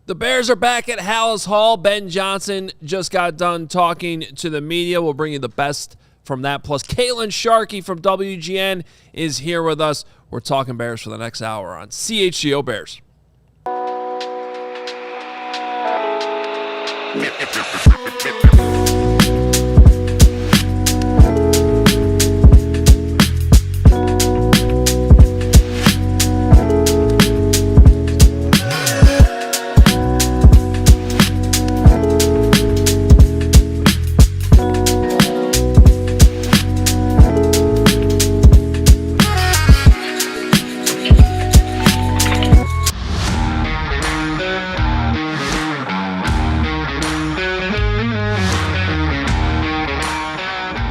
The Bears are back at Hallis Hall. Ben Johnson just got done talking to the media. We'll bring you the best from that. Plus, Kaitlin Sharkey from WGN is here with us. We're talking Bears for the next hour on CHGO Bears.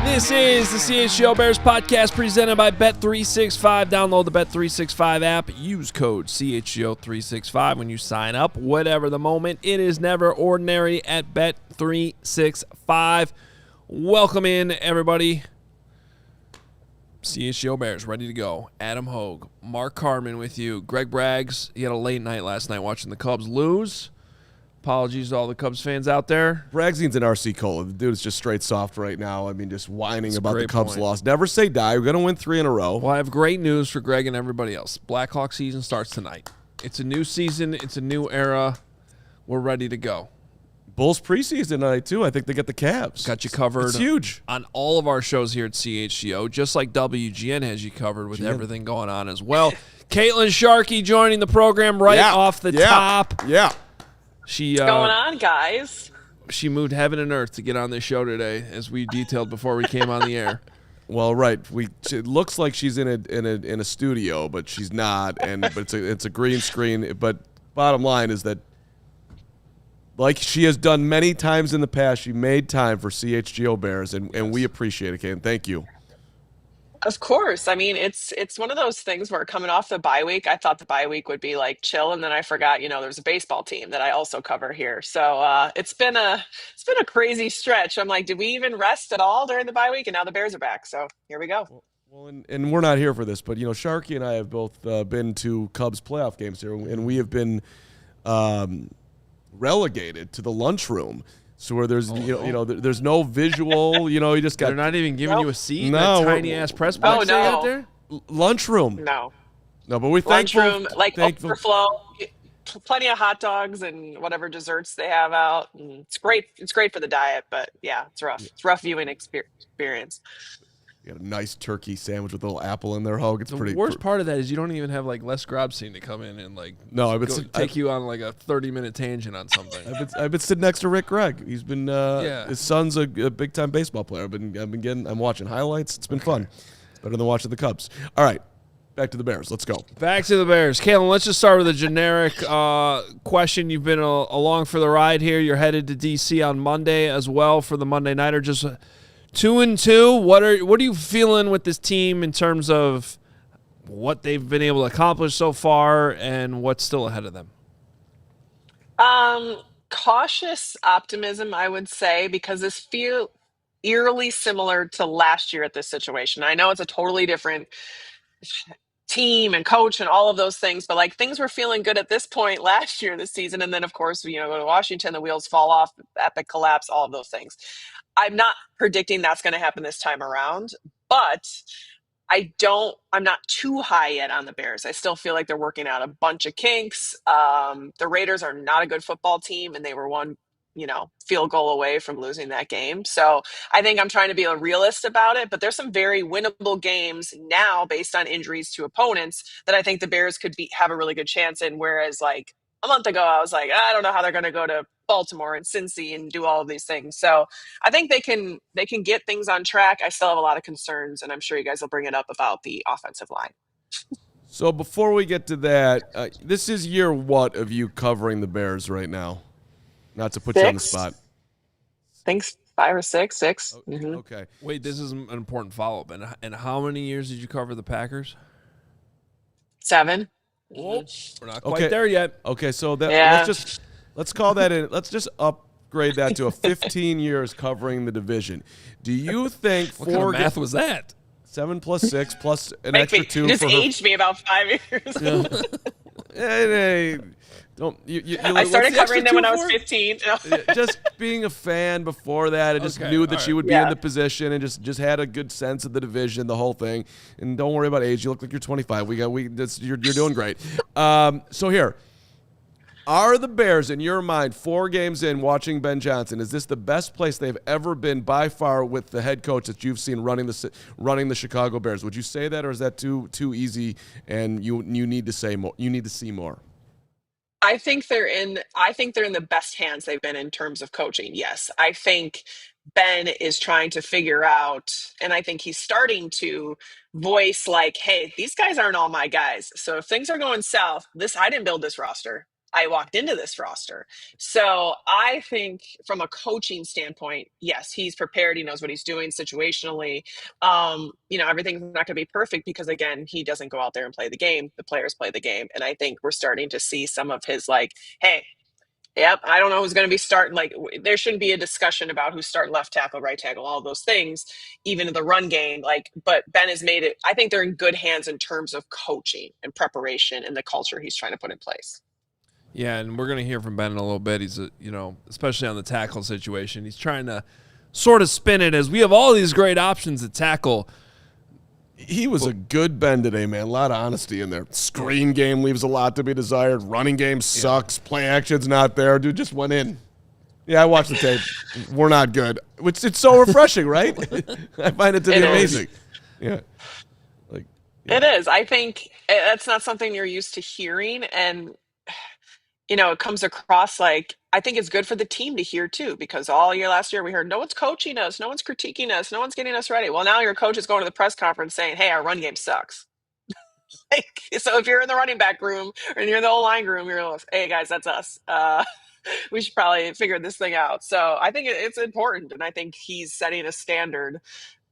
This is the CHGO Bears Podcast presented by Bet365. Download the Bet365 app. Use code CHGO365 when you sign up. Whatever the moment, it is never ordinary at Bet365. Welcome in, everybody. CHGO Bears ready to go. Adam Hoge, Mark Carman with you. Greg Braggs, he had a late night last night watching the Cubs lose. Apologies to all the Cubs fans out there. Braggsine's an RC Cola. The dude is just straight soft right now. I mean, just whining about the Cubs' loss. Never say die. We're going to win 3 in a row. Well, I have great news for Greg and everybody else. Blackhawk season starts tonight. It's a new season. It's a new era. We're ready to go. Bulls preseason tonight, too. I think they get the Cavs. Got you covered. It's huge. On all of our shows here at CHGO, just like WGN has you covered with everything going on as well. Kaitlin Sharkey joining the program off the top. Yeah. What's going on, guys? She moved heaven and earth to get on this show today, as we detailed before we came on the air. Well, right. It looks like she's in a studio, but she's not. But it's a green screen. But bottom line is that, like she has done many times in the past, she made time for CHGO Bears, and we appreciate it, Kate. Thank you. Of course. I mean, it's one of those things where coming off the bye week, I thought the bye week would be like chill, and then I forgot, there's a baseball team that I also cover here. So it's been a crazy stretch. I'm like, did we even rest at all during the bye week? And now the Bears are back. So here we go. Well, and we're not here for this, but Sharkey and I have both been to Cubs playoff games here, and we have been relegated to the lunchroom. So where there's there's no visual, you just got. They're not even giving you a seat. No, that tiny ass press box out there. Lunchroom. No, but we're thankful. Lunchroom, like overflow, plenty of hot dogs and whatever desserts they have out. And it's great. It's great for the diet, but yeah, it's rough. It's rough viewing experience. You got a nice turkey sandwich with a little apple in there, Hoge. It's pretty. The worst part of that is you don't even have like Les Grobstein to come in and take you on like a 30-minute tangent on something. I've been sitting next to Rick Gregg. He's been his son's a big time baseball player. I'm watching highlights. It's been fun. It's better than watching the Cubs. All right, back to the Bears. Let's go. Back to the Bears. Kaitlin, let's just start with a generic question. You've been along for the ride here. You're headed to DC on Monday as well for the Monday Nighter. Just 2-2. What are you feeling with this team in terms of what they've been able to accomplish so far and what's still ahead of them? Cautious optimism, I would say, because this feels eerily similar to last year at this situation. I know it's a totally different team and coach and all of those things, but like things were feeling good at this point last year this season, and then of course go to Washington, the wheels fall off, epic collapse, all of those things. I'm not predicting that's going to happen this time around, but I'm not too high yet on the Bears. I still feel like they're working out a bunch of kinks. The Raiders are not a good football team, and they were one field goal away from losing that game. So I think I'm trying to be a realist about it, but there's some very winnable games now based on injuries to opponents that I think the Bears could have a really good chance in. Whereas like a month ago, I was like, I don't know how they're going to go to Baltimore and Cincy and do all of these things. So I think they can get things on track. I still have a lot of concerns, and I'm sure you guys will bring it up about the offensive line. So before we get to that, this is year what of you covering the Bears right now? Not to put you on the spot. I think 5 or 6. Okay. Mm-hmm. Okay. Wait, this is an important follow-up. And how many years did you cover the Packers? 7. Whoa, we're not quite there yet. Okay, so let's call that in. Let's just upgrade that to a 15 years covering the division. Do you think what kind of math was that? 7 plus 6 plus an extra 2 just for aged me about 5 years. Hey, Don't you I started covering them when I was 15. Just being a fan before that, I just knew that she would be in the position and just had a good sense of the division, the whole thing. And don't worry about age. You look like you're 25. You're doing great. So here, are the Bears, in your mind, 4 games in watching Ben Johnson, is this the best place they've ever been by far with the head coach that you've seen running the Chicago Bears? Would you say that, or is that too easy and you need to say more? You need to see more. I think they're in the best hands they've been in terms of coaching. Yes. I think Ben is trying to figure out, and I think he's starting to voice like, hey, these guys aren't all my guys. So if things are going south, I didn't build this roster. I walked into this roster. So I think from a coaching standpoint, yes, he's prepared. He knows what he's doing situationally. Everything's not going to be perfect because, again, he doesn't go out there and play the game. The players play the game. And I think we're starting to see some of his hey, yep, I don't know who's going to be starting. There shouldn't be a discussion about who's starting left tackle, right tackle, all those things, even in the run game. But Ben has made it. I think they're in good hands in terms of coaching and preparation and the culture he's trying to put in place. Yeah, and we're going to hear from Ben in a little bit. He's, especially on the tackle situation, he's trying to sort of spin it as we have all these great options at tackle. He was a good Ben today, man. A lot of honesty in there. Screen game leaves a lot to be desired. Running game sucks. Play action's not there. Dude just went in. Yeah, I watched the tape. We're not good. It's so refreshing, right? I find it to be amazing. Yeah. It is. I think that's not something you're used to hearing. And it comes across I think it's good for the team to hear too, because all year last year we heard no one's coaching us, no one's critiquing us, no one's getting us ready. Well, now your coach is going to the press conference saying, hey, our run game sucks. So if you're in the running back room or you're in the O-line room, you're like, hey guys, that's us. We should probably figure this thing out. So I think it's important. And I think he's setting a standard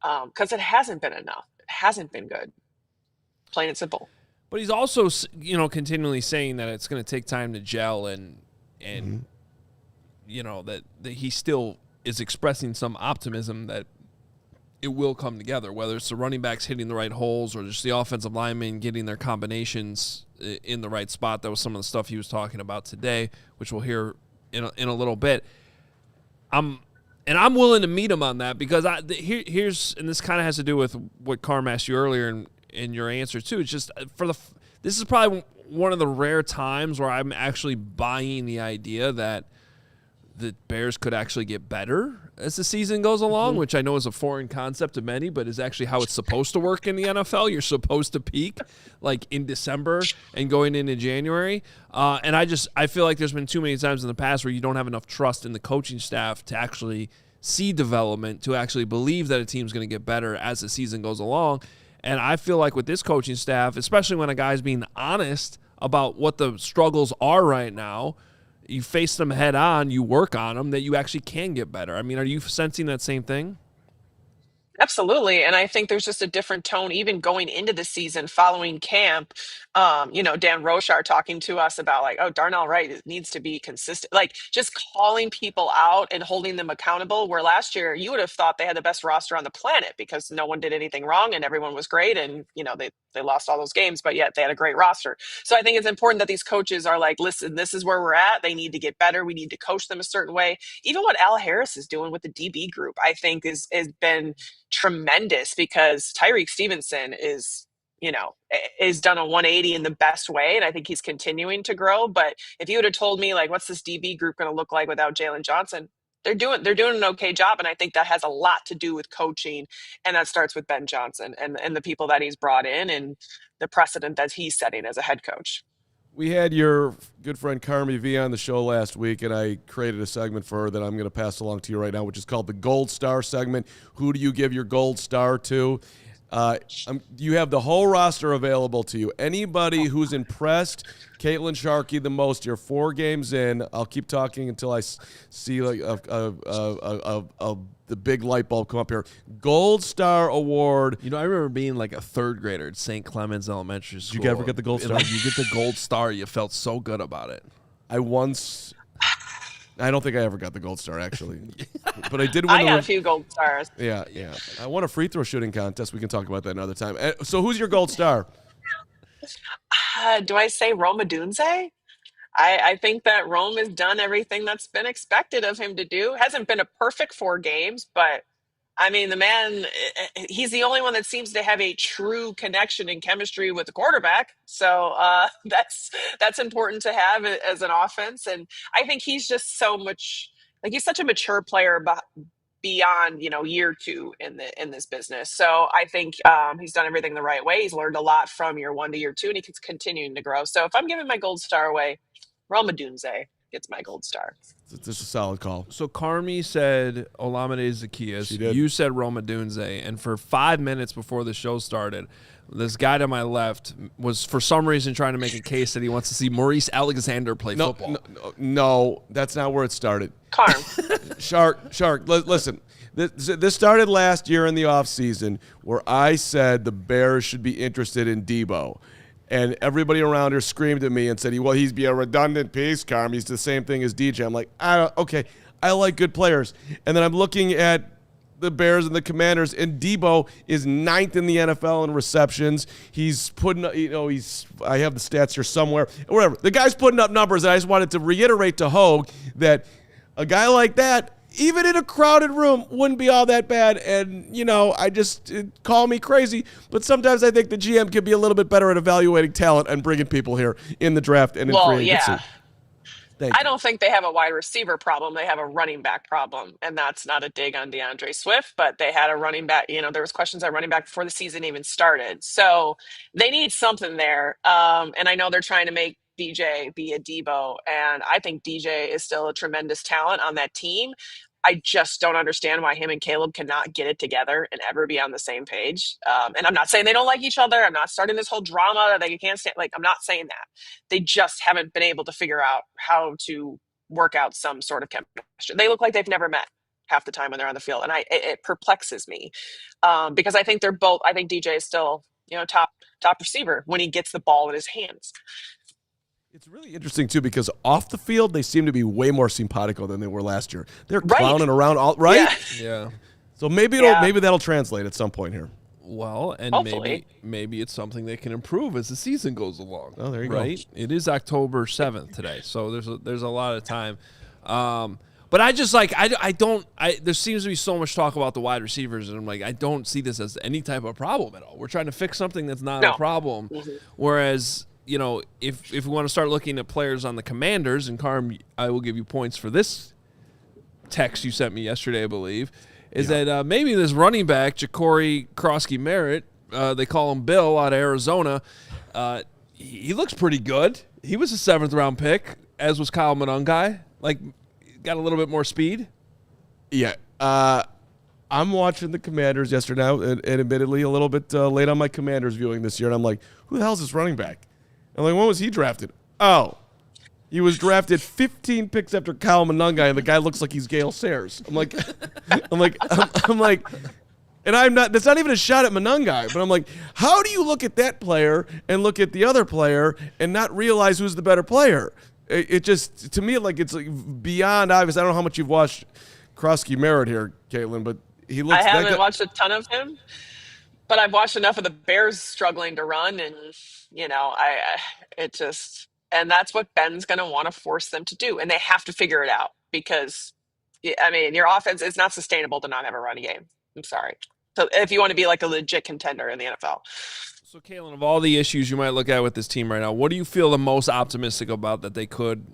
because it hasn't been enough. It hasn't been good. Plain and simple. But he's also, continually saying that it's going to take time to gel and that he still is expressing some optimism that it will come together, whether it's the running backs hitting the right holes or just the offensive linemen getting their combinations in the right spot. That was some of the stuff he was talking about today, which we'll hear in a little bit. I'm willing to meet him on that because here's and this kind of has to do with what Carm asked you earlier in your answer too. It's just this is probably one of the rare times where I'm actually buying the idea that the Bears could actually get better as the season goes along, which I know is a foreign concept to many, but is actually how it's supposed to work in the NFL. You're supposed to peak in December and going into January. And I feel like there's been too many times in the past where you don't have enough trust in the coaching staff to actually see development, to actually believe that a team's going to get better as the season goes along. And I feel like with this coaching staff, especially when a guy's being honest about what the struggles are right now, you face them head on, you work on them, that you actually can get better. I mean, are you sensing that same thing? Absolutely. And I think there's just a different tone even going into the season following camp. Dan Rochar talking to us about Darnell Wright needs to be consistent, just calling people out and holding them accountable, where last year you would have thought they had the best roster on the planet because no one did anything wrong and everyone was great. And, they lost all those games, but yet they had a great roster. So I think it's important that these coaches are listen, this is where we're at. They need to get better. We need to coach them a certain way. Even what Al Harris is doing with the DB group, I think has been tremendous because Tyreek Stevenson is done a 180 in the best way. And I think he's continuing to grow. But if you would have told me what's this DB group going to look like without Jalen Johnson, they're doing an okay job. And I think that has a lot to do with coaching. And that starts with Ben Johnson and the people that he's brought in and the precedent that he's setting as a head coach. We had your good friend Carmi V on the show last week, and I created a segment for her that I'm going to pass along to you right now, which is called the Gold Star segment. Who do you give your gold star to? You have the whole roster available to you. Anybody who's impressed Kaitlin Sharkey the most, you're 4 games in. I'll keep talking until I see the big light bulb come up here. Gold Star Award. I remember being a 3rd grader at St. Clemens Elementary School. Did you ever get the Gold Star? You get the Gold Star. You felt so good about it. I don't think I ever got the Gold Star, actually. But I did win. I got a few Gold Stars. Yeah. I won a free throw shooting contest. We can talk about that another time. So who's your Gold Star? Do I say Rome Odunze? I think that Rome has done everything that's been expected of him to do. Hasn't been a perfect 4 games, but I mean, the man, he's the only one that seems to have a true connection and chemistry with the quarterback. So that's important to have as an offense. And I think he's just so much like he's such a mature player beyond year 2 in this business. So I think he's done everything the right way. He's learned a lot from year 1 to year 2, and he's continuing to grow. So if I'm giving my gold star away, Rome Odunze gets my gold star. It's just a solid call. So Carmi said Olamide Zacchaeus. She did. You said Rome Odunze. And for 5 minutes before the show started, this guy to my left was for some reason trying to make a case that he wants to see Maurice Alexander play football. No, that's not where it started. Carm. Shark, listen. This started last year in the offseason where I said the Bears should be interested in Debo. And everybody around her screamed at me and said, well, he's be a redundant piece, Carm. He's the same thing as DJ. I'm like, okay, I like good players. And then I'm looking at the Bears and the Commanders, and Debo is 9th in the NFL in receptions. He's putting, I have the stats here somewhere. Whatever. The guy's putting up numbers, and I just wanted to reiterate to Hoge that a guy like that, even in a crowded room, wouldn't be all that bad. And, call me crazy, but sometimes I think the GM could be a little bit better at evaluating talent and bringing people here in the draft and in free agency. Yeah. I don't think they have a wide receiver problem. They have a running back problem, and that's not a dig on DeAndre Swift, but they had a running back. There was questions on running back before the season even started. So they need something there. And I know they're trying to make DJ be a Debo, and I think DJ is still a tremendous talent on that team. I just don't understand why him and Caleb cannot get it together and ever be on the same page. And I'm not saying they don't like each other. I'm not starting this whole drama that they can't stand. I'm not saying that. They just haven't been able to figure out how to work out some sort of chemistry. They look like they've never met half the time when they're on the field. And it perplexes me because I think I think DJ is still, top receiver when he gets the ball in his hands. It's really interesting, too, because off the field, they seem to be way more simpatico than they were last year. They're clowning around, right? Yeah. So maybe that'll translate at some point here. Well, and hopefully. maybe it's something they can improve as the season goes along. Oh, there you go. It is October 7th today, so there's a lot of time. But I just there seems to be so much talk about the wide receivers, and I'm like, I don't see this as any type of problem at all. We're trying to fix something that's not a problem, whereas if we want to start looking at players on the Commanders, and Carm, I will give you points for this text you sent me yesterday, I believe, is that maybe this running back, Ja'Cory Krosky-Merritt, they call him Bill out of Arizona, he looks pretty good. He was a 7th-round pick, as was Kyle Monangai. Got a little bit more speed. Yeah. I'm watching the Commanders yesterday now, and admittedly a little bit late on my Commanders viewing this year, and I'm like, who the hell is this running back? I'm like, when was he drafted? Oh, he was drafted 15 picks after Kyle Monangai, and the guy looks like he's Gale Sayers. I'm like, and I'm not. That's not even a shot at Monangai, but I'm like, how do you look at that player and look at the other player and not realize who's the better player? It just, to me, it's beyond obvious. I don't know how much you've watched Krosky-Merritt here, Kaitlin, but he looks. I haven't watched a ton of him, but I've watched enough of the Bears struggling to run, and and that's what Ben's going to want to force them to do, and they have to figure it out because, your offense is not sustainable to not have a running game. I'm sorry. So if you want to be a legit contender in the NFL. So, Kaitlin, of all the issues you might look at with this team right now, what do you feel the most optimistic about that they could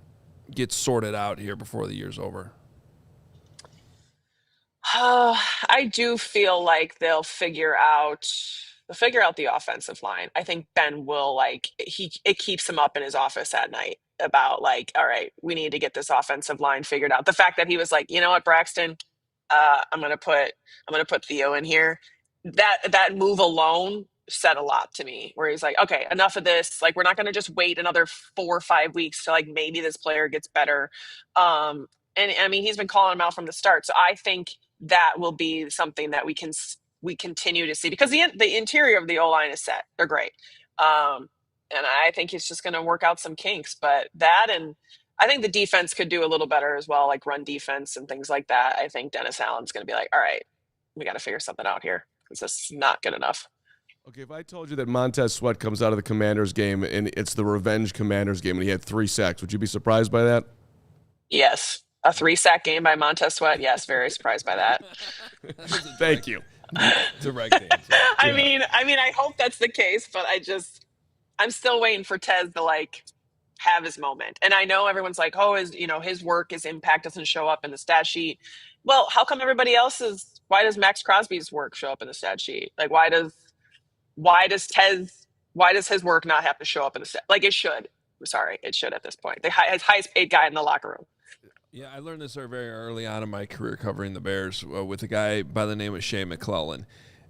get sorted out here before the year's over? I do feel like they'll figure out the offensive line. I think Ben will it keeps him up in his office at night about all right, we need to get this offensive line figured out. The fact that he was like, you know what, Braxton, I'm gonna put Theo in here. That move alone said a lot to me, where he's like, okay, enough of this. We're not going to just wait another 4 or 5 weeks to maybe this player gets better. And he's been calling him out from the start. So I think that will be something that we continue to see, because the interior of the O-line is set. They're great. And I think he's just going to work out some kinks, but and I think the defense could do a little better as well, run defense and things like that. I think Dennis Allen's going to be all right, we got to figure something out here because this is not good enough. Okay, if I told you that Montez Sweat comes out of the Commanders game and it's the revenge Commanders game and he had 3 sacks, would you be surprised by that? Yes. A 3-sack game by Montez Sweat. Yes, very surprised by that. Thank you. Direct answer. I mean, I hope that's the case, but I'm still waiting for Tez to have his moment. And I know everyone's like, oh, his work, his impact doesn't show up in the stat sheet. Well, how come why does Max Crosby's work show up in the stat sheet? Like, why does his work not have to show up in the stat? Like, it should. Sorry, it should at this point. The highest paid guy in the locker room. Yeah, I learned this very early on in my career covering the Bears with a guy by the name of Shea McClellan.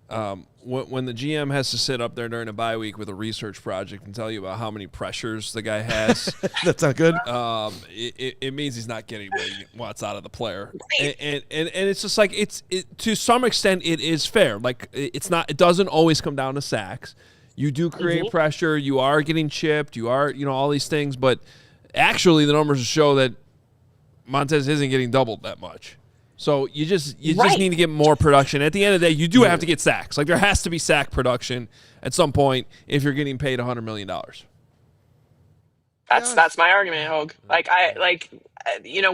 When the GM has to sit up there during a bye week with a research project and tell you about how many pressures the guy has, That's not good. it means he's not getting what he wants out of the player. And it's just like to some extent it is fair. Like it doesn't always come down to sacks. You do create pressure. You are getting chipped. You are all these things, but actually the numbers show that Montez isn't getting doubled that much. So you just need to get more production. At the end of the day, you do have to get sacks. Like there has to be sack production at some point if you're getting paid $100 million. That's my argument, Hoge.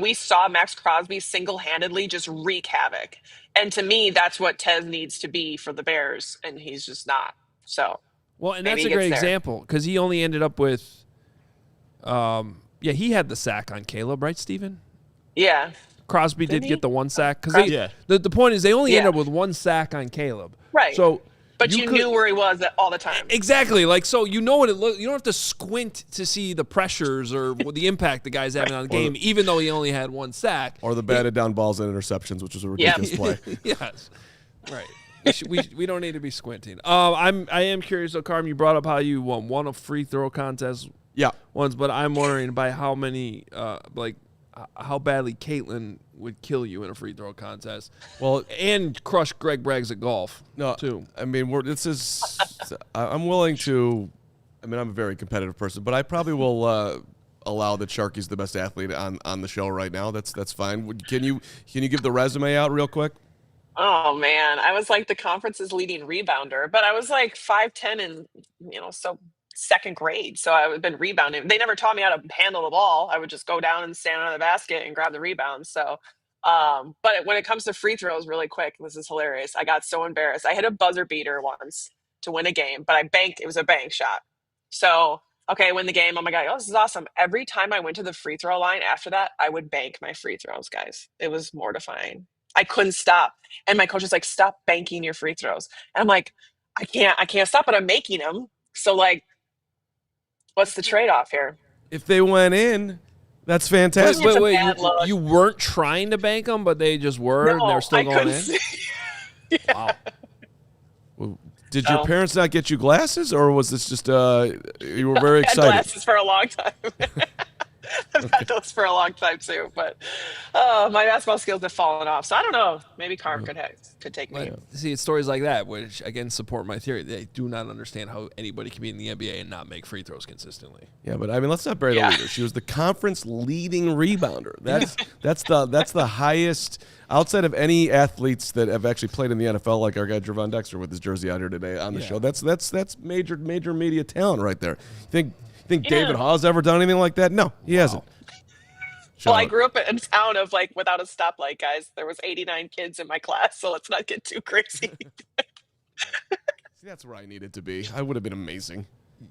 We saw Max Crosby single-handedly just wreak havoc. And to me, that's what Tez needs to be for the Bears, and he's just not. So well, and that's a great example because he only ended up with he had the sack on Caleb, right, Steven? Yeah. Crosby did get the 1 sack because the point is they only ended up with 1 sack on Caleb. Right. So, but you knew where he was all the time. Exactly. Like so, you know what it looks. You don't have to squint to see the pressures or the impact the guy's having on the game, even though he only had 1 sack. Or the batted down balls and interceptions, which was a ridiculous play. Yes. Right. We don't need to be squinting. I am curious though, Carmen. You brought up how you won a free throw contest. Yeah. Once, but I'm wondering by how many how badly Kaitlin would kill you in a free throw contest. Well, and crush Greg Braggs at golf. No, too. I mean, I'm willing to. I mean, I'm a very competitive person, but I probably will allow that Sharkey's the best athlete on the show right now. That's fine. Can you give the resume out real quick? Oh man, I was like the conference's leading rebounder, but I was like 5'10" and so second grade. So I would have been rebounding. They never taught me how to handle the ball. I would just go down and stand on the basket and grab the rebound. So, but when it comes to free throws, really quick, this is hilarious. I got so embarrassed. I hit a buzzer beater once to win a game, but it was a bank shot. So, okay, win the game. Oh my God, this is awesome. Every time I went to the free throw line after that, I would bank my free throws, guys. It was mortifying. I couldn't stop. And my coach was like, stop banking your free throws. And I'm like, I can't stop, but I'm making them. So what's the trade-off here? If they went in, that's fantastic. Wait, you weren't trying to bank them, but they just were, and they're still going in? Yeah. Wow. Well, did your parents not get you glasses, or was this just you were very excited? I had glasses for a long time. I've had those for a long time too, but my basketball skills have fallen off. So I don't know. Maybe Carm could take me. See, it's stories like that, which again support my theory. They do not understand how anybody can be in the NBA and not make free throws consistently. Yeah, but I mean, let's not bury the leader. She was the conference leading rebounder. That's the highest outside of any athletes that have actually played in the NFL, like our guy Javon Dexter with his jersey out here today on the show. That's major media talent right there. Think David Hawes ever done anything like that? No, he hasn't. Well, I grew up in a town of without a stoplight, guys. There was 89 kids in my class, so let's not get too crazy. See, that's where I needed to be. I would have been amazing.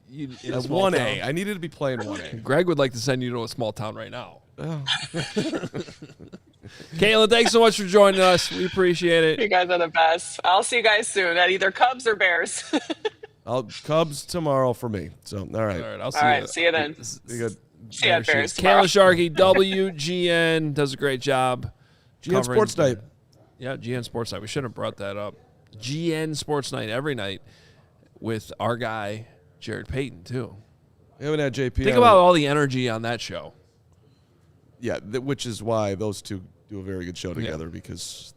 1A. I needed to be playing 1A. Greg would like to send you to a small town right now. Oh. Kaitlin, thanks so much for joining us. We appreciate it. You guys are the best. I'll see you guys soon at either Cubs or Bears. Cubs tomorrow for me. So, all right. All right, see you then. Be good. See you at Bears Kaitlin Sharkey, WGN, does a great job. GN Sports Night. Yeah, GN Sports Night. We should have brought that up. GN Sports Night every night with our guy, Jared Payton, too. We haven't had JP. Think about all the energy on that show. Yeah, which is why those two do a very good show together because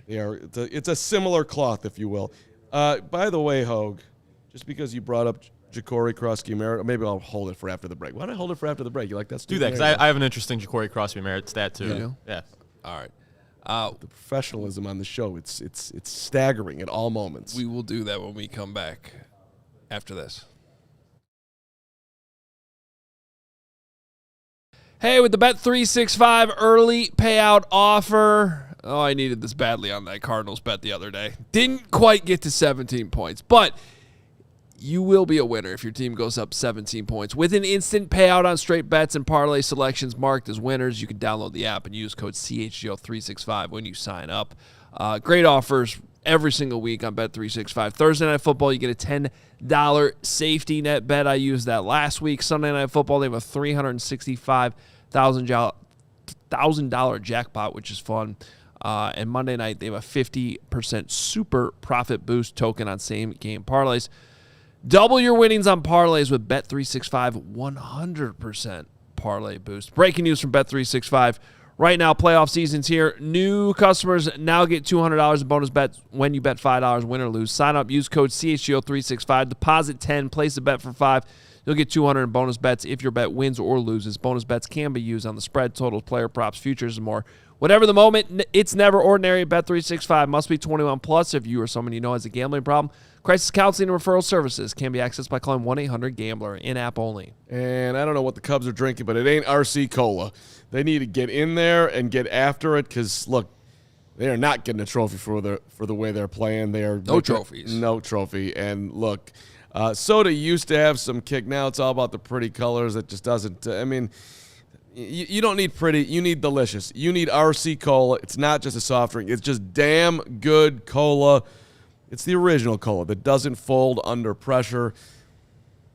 it's a similar cloth, if you will. By the way, Hoge, just because you brought up Ja'Cory Crosby-Merritt, maybe I'll hold it for after the break. Why don't I hold it for after the break? You like that? Do that, because I have an interesting Ja'Cory Crosby-Merritt stat, too. You do? Yeah. All right. The professionalism on the show, it's staggering at all moments. We will do that when we come back after this. Hey, with the Bet365 early payout offer. Oh, I needed this badly on that Cardinals bet the other day. Didn't quite get to 17 points, but you will be a winner if your team goes up 17 points. With an instant payout on straight bets and parlay selections marked as winners, you can download the app and use code CHGO365 when you sign up. Great offers every single week on Bet365. Thursday Night Football, you get a $10 safety net bet. I used that last week. Sunday Night Football, they have a $365,000 jackpot, which is fun. And Monday night, they have a 50% super profit boost token on same game parlays. Double your winnings on parlays with Bet365 100% parlay boost. Breaking news from Bet365. Right now, playoff season's here. New customers now get $200 in bonus bets when you bet $5, win or lose. Sign up, use code CHGO365, deposit 10, place a bet for 5. You'll get $200 in bonus bets if your bet wins or loses. Bonus bets can be used on the spread, totals, player props, futures, and more. Whatever the moment, it's never ordinary. Bet365 must be 21 plus. If you or someone you know has a gambling problem, crisis counseling and referral services can be accessed by calling 1-800-GAMBLER, in-app only. And I don't know what the Cubs are drinking, but it ain't RC Cola. They need to get in there and get after it because, look, they are not getting a trophy for the way they're playing. They are no trophies. No trophy. And, look, soda used to have some kick. Now it's all about the pretty colors. It just doesn't you don't need pretty. You need delicious. You need RC Cola. It's not just a soft drink. It's just damn good cola. It's the original cola that doesn't fold under pressure,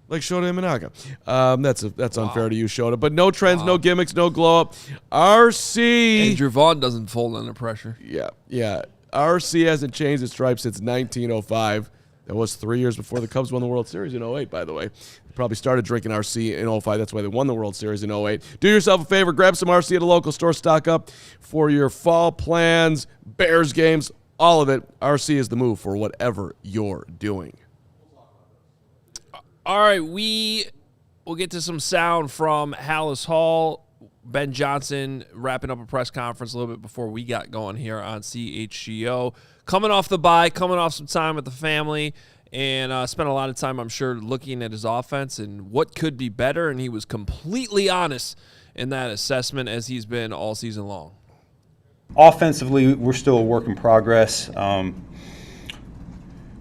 like Shota Imanaga. That's unfair to you, Shota. But no trends, no gimmicks, no glow up. RC. Andrew Vaughn doesn't fold under pressure. Yeah. RC hasn't changed its stripes since 1905. That was 3 years before the Cubs won the World Series in 08, by the way. They probably started drinking RC in 05. That's why they won the World Series in 08. Do yourself a favor. Grab some RC at a local store. Stock up for your fall plans, Bears games, all of it. RC is the move for whatever you're doing. All right, we will get to some sound from Hallis Hall. Ben Johnson wrapping up a press conference a little bit before we got going here on CHGO. Coming off the bye, coming off some time with the family, and spent a lot of time, I'm sure, looking at his offense and what could be better, and he was completely honest in that assessment as he's been all season long. Offensively, we're still a work in progress.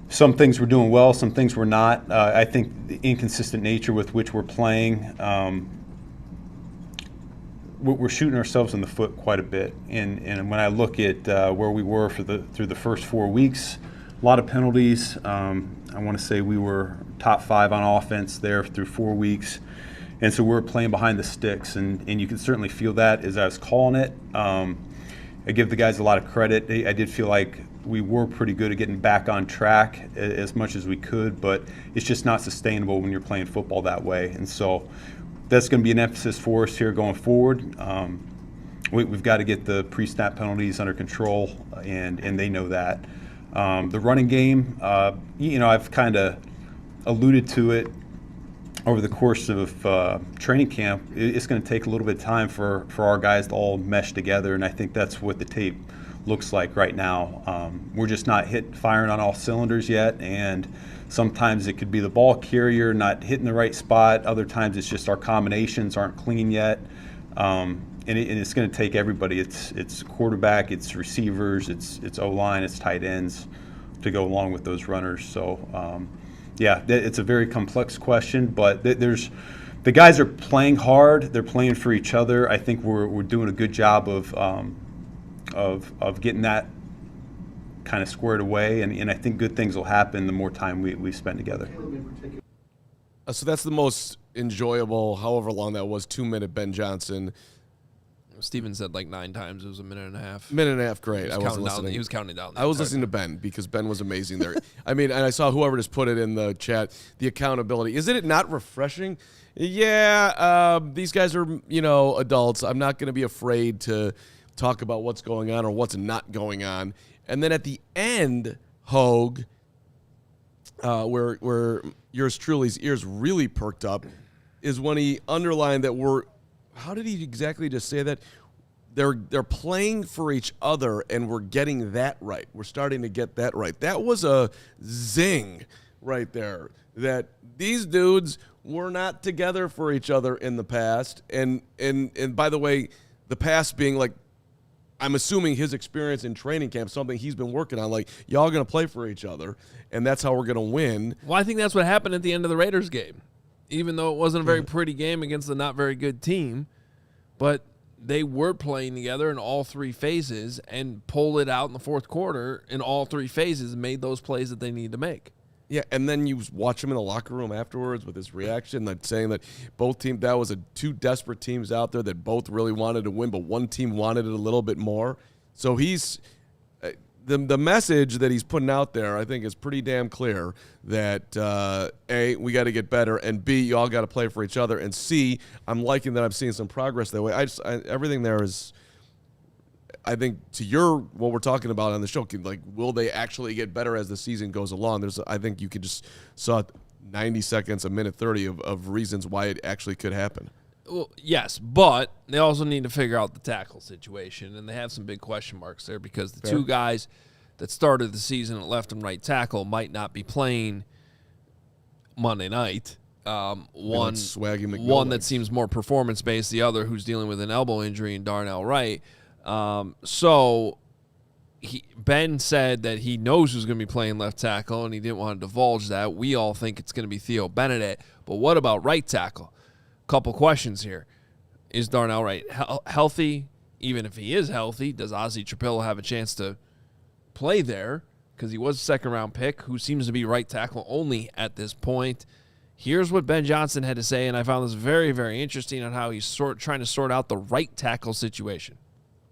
Some things we're doing well, some things we're not. I think the inconsistent nature with which we're playing, we're shooting ourselves in the foot quite a bit. And when I look at where we were through the first 4 weeks, a lot of penalties. I want to say we were top 5 on offense there through 4 weeks. And so we're playing behind the sticks. And you can certainly feel that as I was calling it. I give the guys a lot of credit. I did feel like we were pretty good at getting back on track as much as we could, but it's just not sustainable when you're playing football that way. And so that's going to be an emphasis for us here going forward. We've got to get the pre-snap penalties under control, and they know that. The running game, I've kind of alluded to it over the course of training camp. It's going to take a little bit of time for our guys to all mesh together, and I think that's what the tape looks like right now. We're just not firing on all cylinders yet, and sometimes it could be the ball carrier not hitting the right spot. Other times it's just our combinations aren't clean yet. And it's going to take everybody. It's quarterback, it's receivers, it's O-line, it's tight ends to go along with those runners. So, it's a very complex question, but the guys are playing hard. They're playing for each other. I think we're doing a good job of getting that kind of squared away, and I think good things will happen the more time we spend together. So that's the most enjoyable, however long that was, 2-minute Ben Johnson. Steven said like 9 times. It was a minute and a half. Minute and a half, great. I wasn't listening. He was counting down. I was listening to Ben because Ben was amazing there. And I saw whoever just put it in the chat, the accountability. Isn't it not refreshing? Yeah, these guys are, adults. I'm not going to be afraid to talk about what's going on or what's not going on. And then at the end, Hoge, where yours truly's ears really perked up, is when he underlined that how did he exactly just say that? they're playing for each other, and we're getting that right. We're starting to get that right. That was a zing right there, that these dudes were not together for each other in the past. And by the way, the past being like, I'm assuming his experience in training camp, something he's been working on, like, y'all going to play for each other, and that's how we're going to win. Well, I think that's what happened at the end of the Raiders game, even though it wasn't a very pretty game against a not very good team. But they were playing together in all three phases and pulled it out in the fourth quarter in all three phases and made those plays that they need to make. Yeah, and then you watch him in the locker room afterwards with his reaction, like saying that both teams, that was two desperate teams out there that both really wanted to win, but one team wanted it a little bit more. So he's the message that he's putting out there, I think, is pretty damn clear that A, we got to get better, and B, you all got to play for each other, and C, I'm liking that I'm seeing some progress that way. Everything there is, I think, to what we're talking about on the show, like, will they actually get better as the season goes along? I think you could just saw 90 seconds, a minute 30 of reasons why it actually could happen. Well, yes, but they also need to figure out the tackle situation, and they have some big question marks there because the two guys that started the season at left and right tackle might not be playing Monday night. One that seems more performance-based, the other who's dealing with an elbow injury in Darnell Wright. So Ben said that he knows who's going to be playing left tackle, and he didn't want to divulge that. We all think it's going to be Theo Benedict. But what about right tackle? Couple questions here. Is Darnell Wright healthy? Even if he is healthy, does Ozzy Trapilla have a chance to play there? Because he was a second-round pick who seems to be right tackle only at this point. Here's what Ben Johnson had to say, and I found this very, very interesting on how he's trying to sort out the right tackle situation.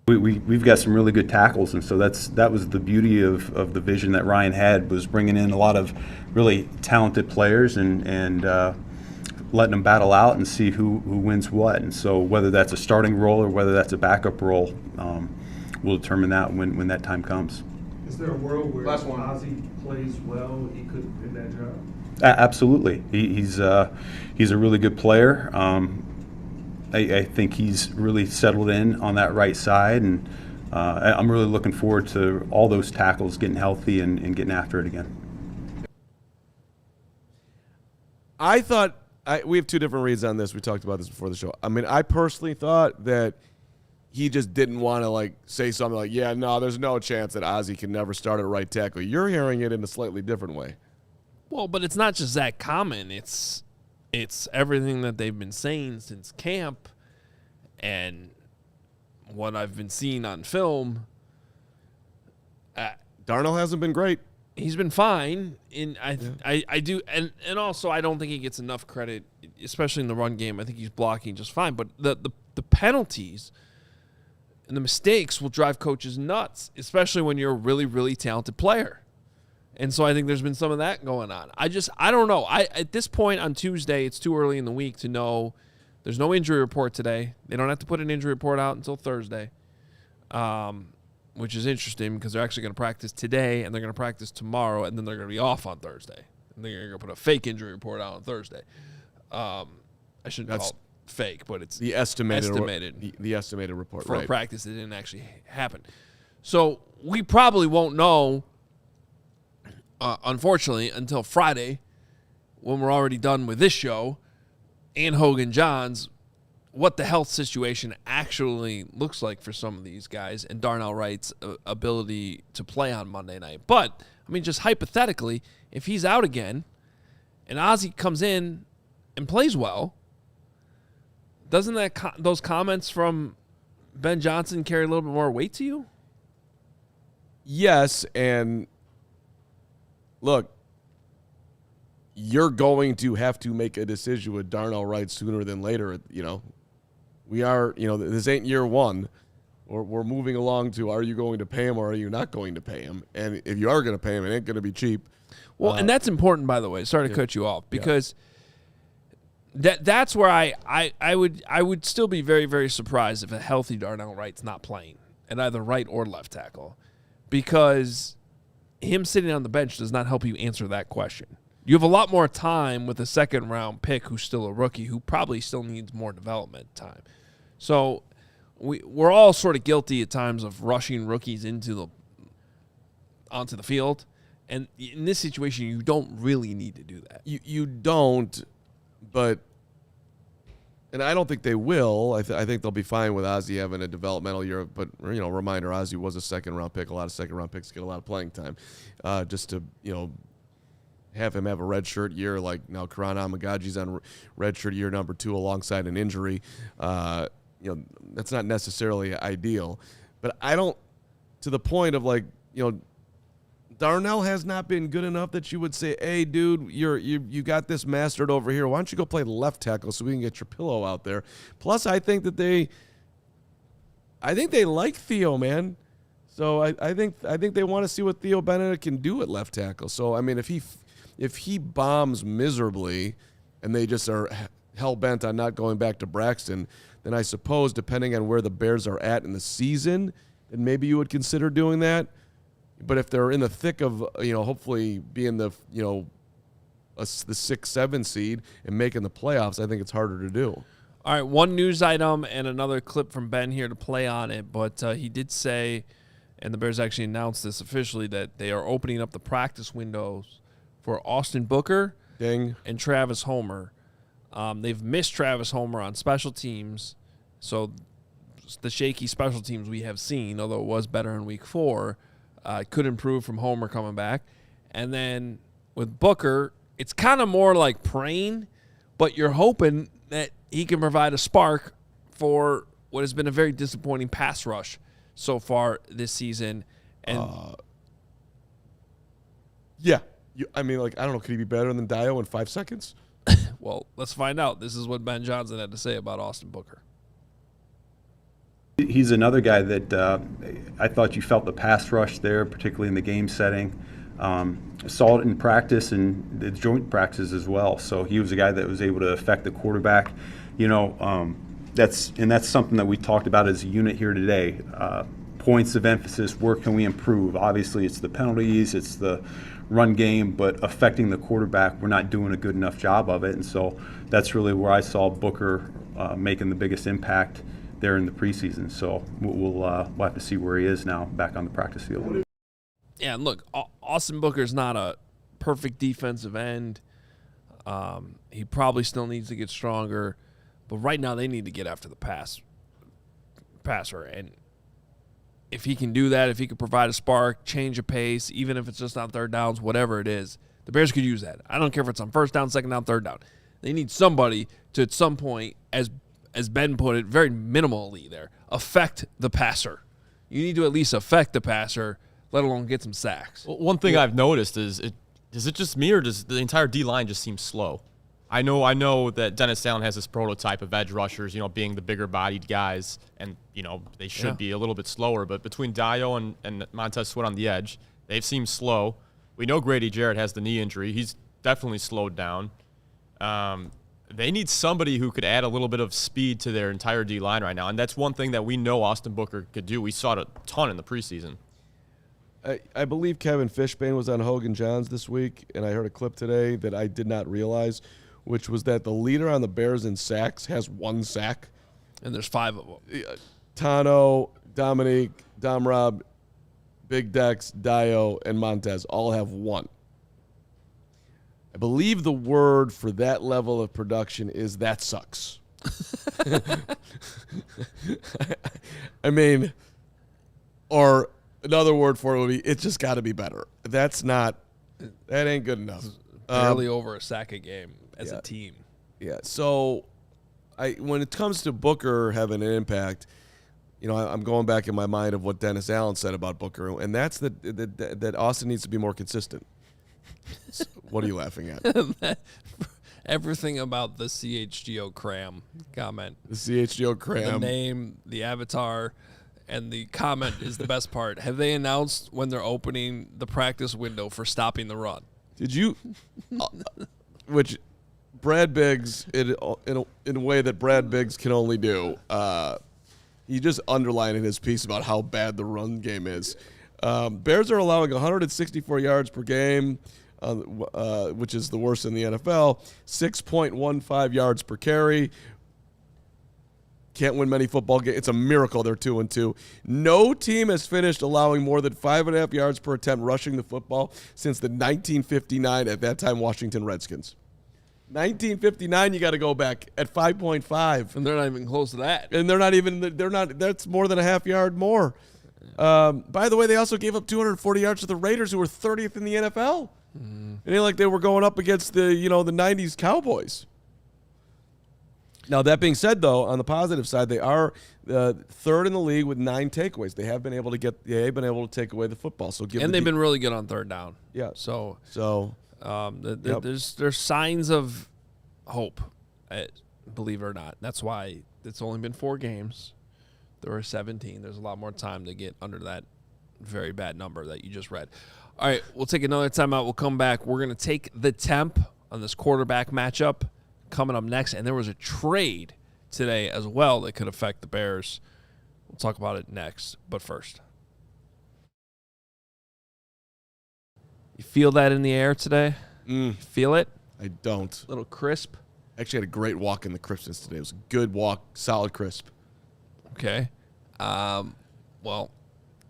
We've got some really good tackles, and so that was the beauty of the vision that Ryan had, was bringing in a lot of really talented players and letting them battle out and see who wins what. And so whether that's a starting role or whether that's a backup role, we'll determine that when that time comes. Is there a world where Ozzy plays well, he could win that job? Absolutely. He's a really good player. I think he's really settled in on that right side, and I'm really looking forward to all those tackles getting healthy and getting after it again. I thought we have two different reads on this. We talked about this before the show. I mean, I personally thought that he just didn't want to, like, say something like, yeah, no, there's no chance that Ozzy can never start at right tackle. You're hearing it in a slightly different way. Well, but it's not just that common. It's everything that they've been saying since camp and what I've been seeing on film. Darnell hasn't been great. He's been fine, and I do, and also I don't think he gets enough credit, especially in the run game. I think he's blocking just fine, but the penalties and the mistakes will drive coaches nuts, especially when you're a really, really talented player. And so I think there's been some of that going on. I don't know. At this point on Tuesday, it's too early in the week to know. There's no injury report today. They don't have to put an injury report out until Thursday, which is interesting because they're actually going to practice today and they're going to practice tomorrow, and then they're going to be off on Thursday. And they're going to put a fake injury report out on Thursday. I shouldn't call it fake, but it's the estimated the estimated report for a practice that didn't actually happen. So we probably won't know, unfortunately, until Friday when we're already done with this show and Hogan Johns, what the health situation actually looks like for some of these guys and Darnell Wright's ability to play on Monday night. But, I mean, just hypothetically, if he's out again and Ozzy comes in and plays well, doesn't those comments from Ben Johnson carry a little bit more weight to you? Yes, and look, you're going to have to make a decision with Darnell Wright sooner than later. We are, this ain't year one. We're moving along to, are you going to pay him or are you not going to pay him? And if you are going to pay him, it ain't going to be cheap. Well, and that's important, by the way. Sorry to cut you off, because that's where I would still be very, very surprised if a healthy Darnell Wright's not playing at either right or left tackle, because him sitting on the bench does not help you answer that question. You have a lot more time with a second-round pick who's still a rookie, who probably still needs more development time. So we're all sort of guilty at times of rushing rookies onto the field. And in this situation, you don't really need to do that. You don't, but and I don't think they will. I think they'll be fine with Ozzie having a developmental year. But reminder, Ozzie was a second-round pick. A lot of second-round picks get a lot of playing time. Just to have him have a redshirt year, like now Karan Amagaji's on redshirt year number 2 alongside an injury. That's not necessarily ideal. But I don't, to the point of Darnell has not been good enough that you would say, hey, dude, you got this mastered over here. Why don't you go play left tackle so we can get your pillow out there? Plus, I think they like Theo, man. So I think they want to see what Theo Benedict can do at left tackle. So I mean, if he bombs miserably, and they just are hell bent on not going back to Braxton, then I suppose depending on where the Bears are at in the season, then maybe you would consider doing that. But if they're in the thick of, hopefully being the 6-7 seed and making the playoffs, I think it's harder to do. All right, one news item and another clip from Ben here to play on it. But he did say, and the Bears actually announced this officially, that they are opening up the practice windows for Austin Booker and Travis Homer. They've missed Travis Homer on special teams. So the shaky special teams we have seen, although it was better in week 4, could improve from Homer coming back. And then with Booker, it's kind of more like praying, but you're hoping that he can provide a spark for what has been a very disappointing pass rush so far this season. And I don't know, could he be better than Dio in 5 seconds? Well, let's find out. This is what Ben Johnson had to say about Austin Booker. He's another guy that I thought you felt the pass rush there, particularly in the game setting. Saw it in practice and the joint practices as well. So he was a guy that was able to affect the quarterback. That's something that we talked about as a unit here today. Points of emphasis, where can we improve? Obviously, it's the penalties, it's the run game, but affecting the quarterback, we're not doing a good enough job of it. And so that's really where I saw Booker making the biggest impact there in the preseason. So we'll have to see where he is now back on the practice field. Yeah, and look, Austin Booker's not a perfect defensive end. He probably still needs to get stronger, but right now they need to get after the passer. And if he can do that, if he can provide a spark, change of pace, even if it's just on third downs, whatever it is, the Bears could use that. I don't care if it's on first down, second down, third down. They need somebody to, at some point, as Ben put it, very minimally there, affect the passer. You need to at least affect the passer, let alone get some sacks. Well, one thing I've noticed is, is it just me or does the entire D-line just seem slow? I know that Dennis Allen has this prototype of edge rushers, being the bigger-bodied guys, and, they should be a little bit slower. But between Dio and Montez Sweat on the edge, they've seemed slow. We know Grady Jarrett has the knee injury. He's definitely slowed down. They need somebody who could add a little bit of speed to their entire D-line right now, and that's one thing that we know Austin Booker could do. We saw it a ton in the preseason. I believe Kevin Fishbane was on Hogan Johns this week, and I heard a clip today that I did not realize, which was that the leader on the Bears in sacks has 1 sack. And there's 5 of them. Tano, Dominique, Domrob, Big Dex, Dio, and Montez all have 1. I believe the word for that level of production is that sucks. I mean, or another word for it would be it's just got to be better. That ain't good enough. Barely over a sack a game as a team. Yeah. So, when it comes to Booker having an impact, I'm going back in my mind of what Dennis Allen said about Booker, and that's that Austin needs to be more consistent. What are you laughing at? Everything about the CHGO cram comment. The CHGO cram. The name, the avatar, and the comment is the best part. Have they announced when they're opening the practice window for stopping the run? Did you? Which Brad Biggs, in a way that Brad Biggs can only do, he just underlined in his piece about how bad the run game is. Bears are allowing 164 yards per game, which is the worst in the NFL, 6.15 yards per carry. can't win many football games. It's a miracle they're 2-2. No team has finished allowing more than 5.5 yards per attempt rushing the football since the 1959, at that time, Washington Redskins. 1959, you got to go back at 5.5. And they're not even close to that. And that's more than a half yard more. By the way, they also gave up 240 yards to the Raiders, who were 30th in the NFL. It ain't like they were going up against the 90s Cowboys. Now, that being said, though, on the positive side, they are third in the league with 9 takeaways. They have been able to take away the football. So they've been really good on third down. Yeah. So yep. there's signs of hope, believe it or not. That's why it's only been 4 games. There were 17. There's a lot more time to get under that very bad number that you just read. All right, we'll take another timeout. We'll come back. We're going to take the temp on this quarterback matchup coming up next. And there was a trade today as well that could affect the Bears. We'll talk about it next. But first, you feel that in the air today? You feel it? I don't. A little crisp? Actually had a great walk in the crispness today. It was a good walk, solid crisp. Okay. Well,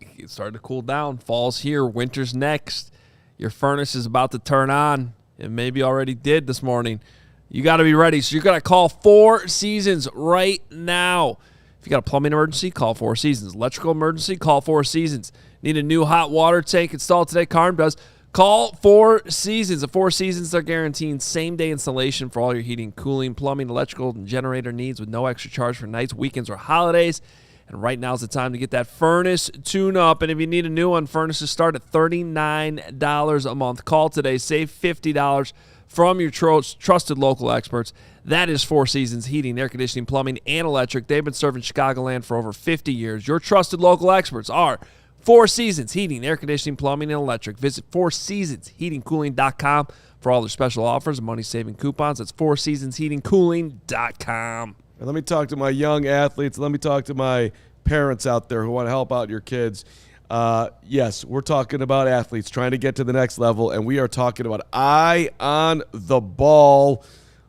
it started to cool down. Fall's here. Winter's next. Your furnace is about to turn on. It maybe already did this morning. You got to be ready. So you're going to call 4 Seasons right now. If you got a plumbing emergency, call 4 Seasons. Electrical emergency, call 4 Seasons. Need a new hot water tank installed today? Carman does. Call 4 Seasons. At 4 Seasons, they're guaranteeing same-day installation for all your heating, cooling, plumbing, electrical, and generator needs with no extra charge for nights, weekends, or holidays. And right now's the time to get that furnace tune-up. And if you need a new one, furnaces start at $39 a month. Call today. Save $50 from your trusted local experts. That is 4 Seasons Heating, Air Conditioning, Plumbing, and Electric. They've been serving Chicagoland for over 50 years. Your trusted local experts are 4 Seasons Heating, Air Conditioning, Plumbing, and Electric. Visit 4seasonsheatingcooling.com for all their special offers and money-saving coupons. That's 4seasonsheatingcooling.com. And let me talk to my young athletes. Let me talk to my parents out there who want to help out your kids. Yes, we're talking about athletes trying to get to the next level, and we are talking about eye on the ball.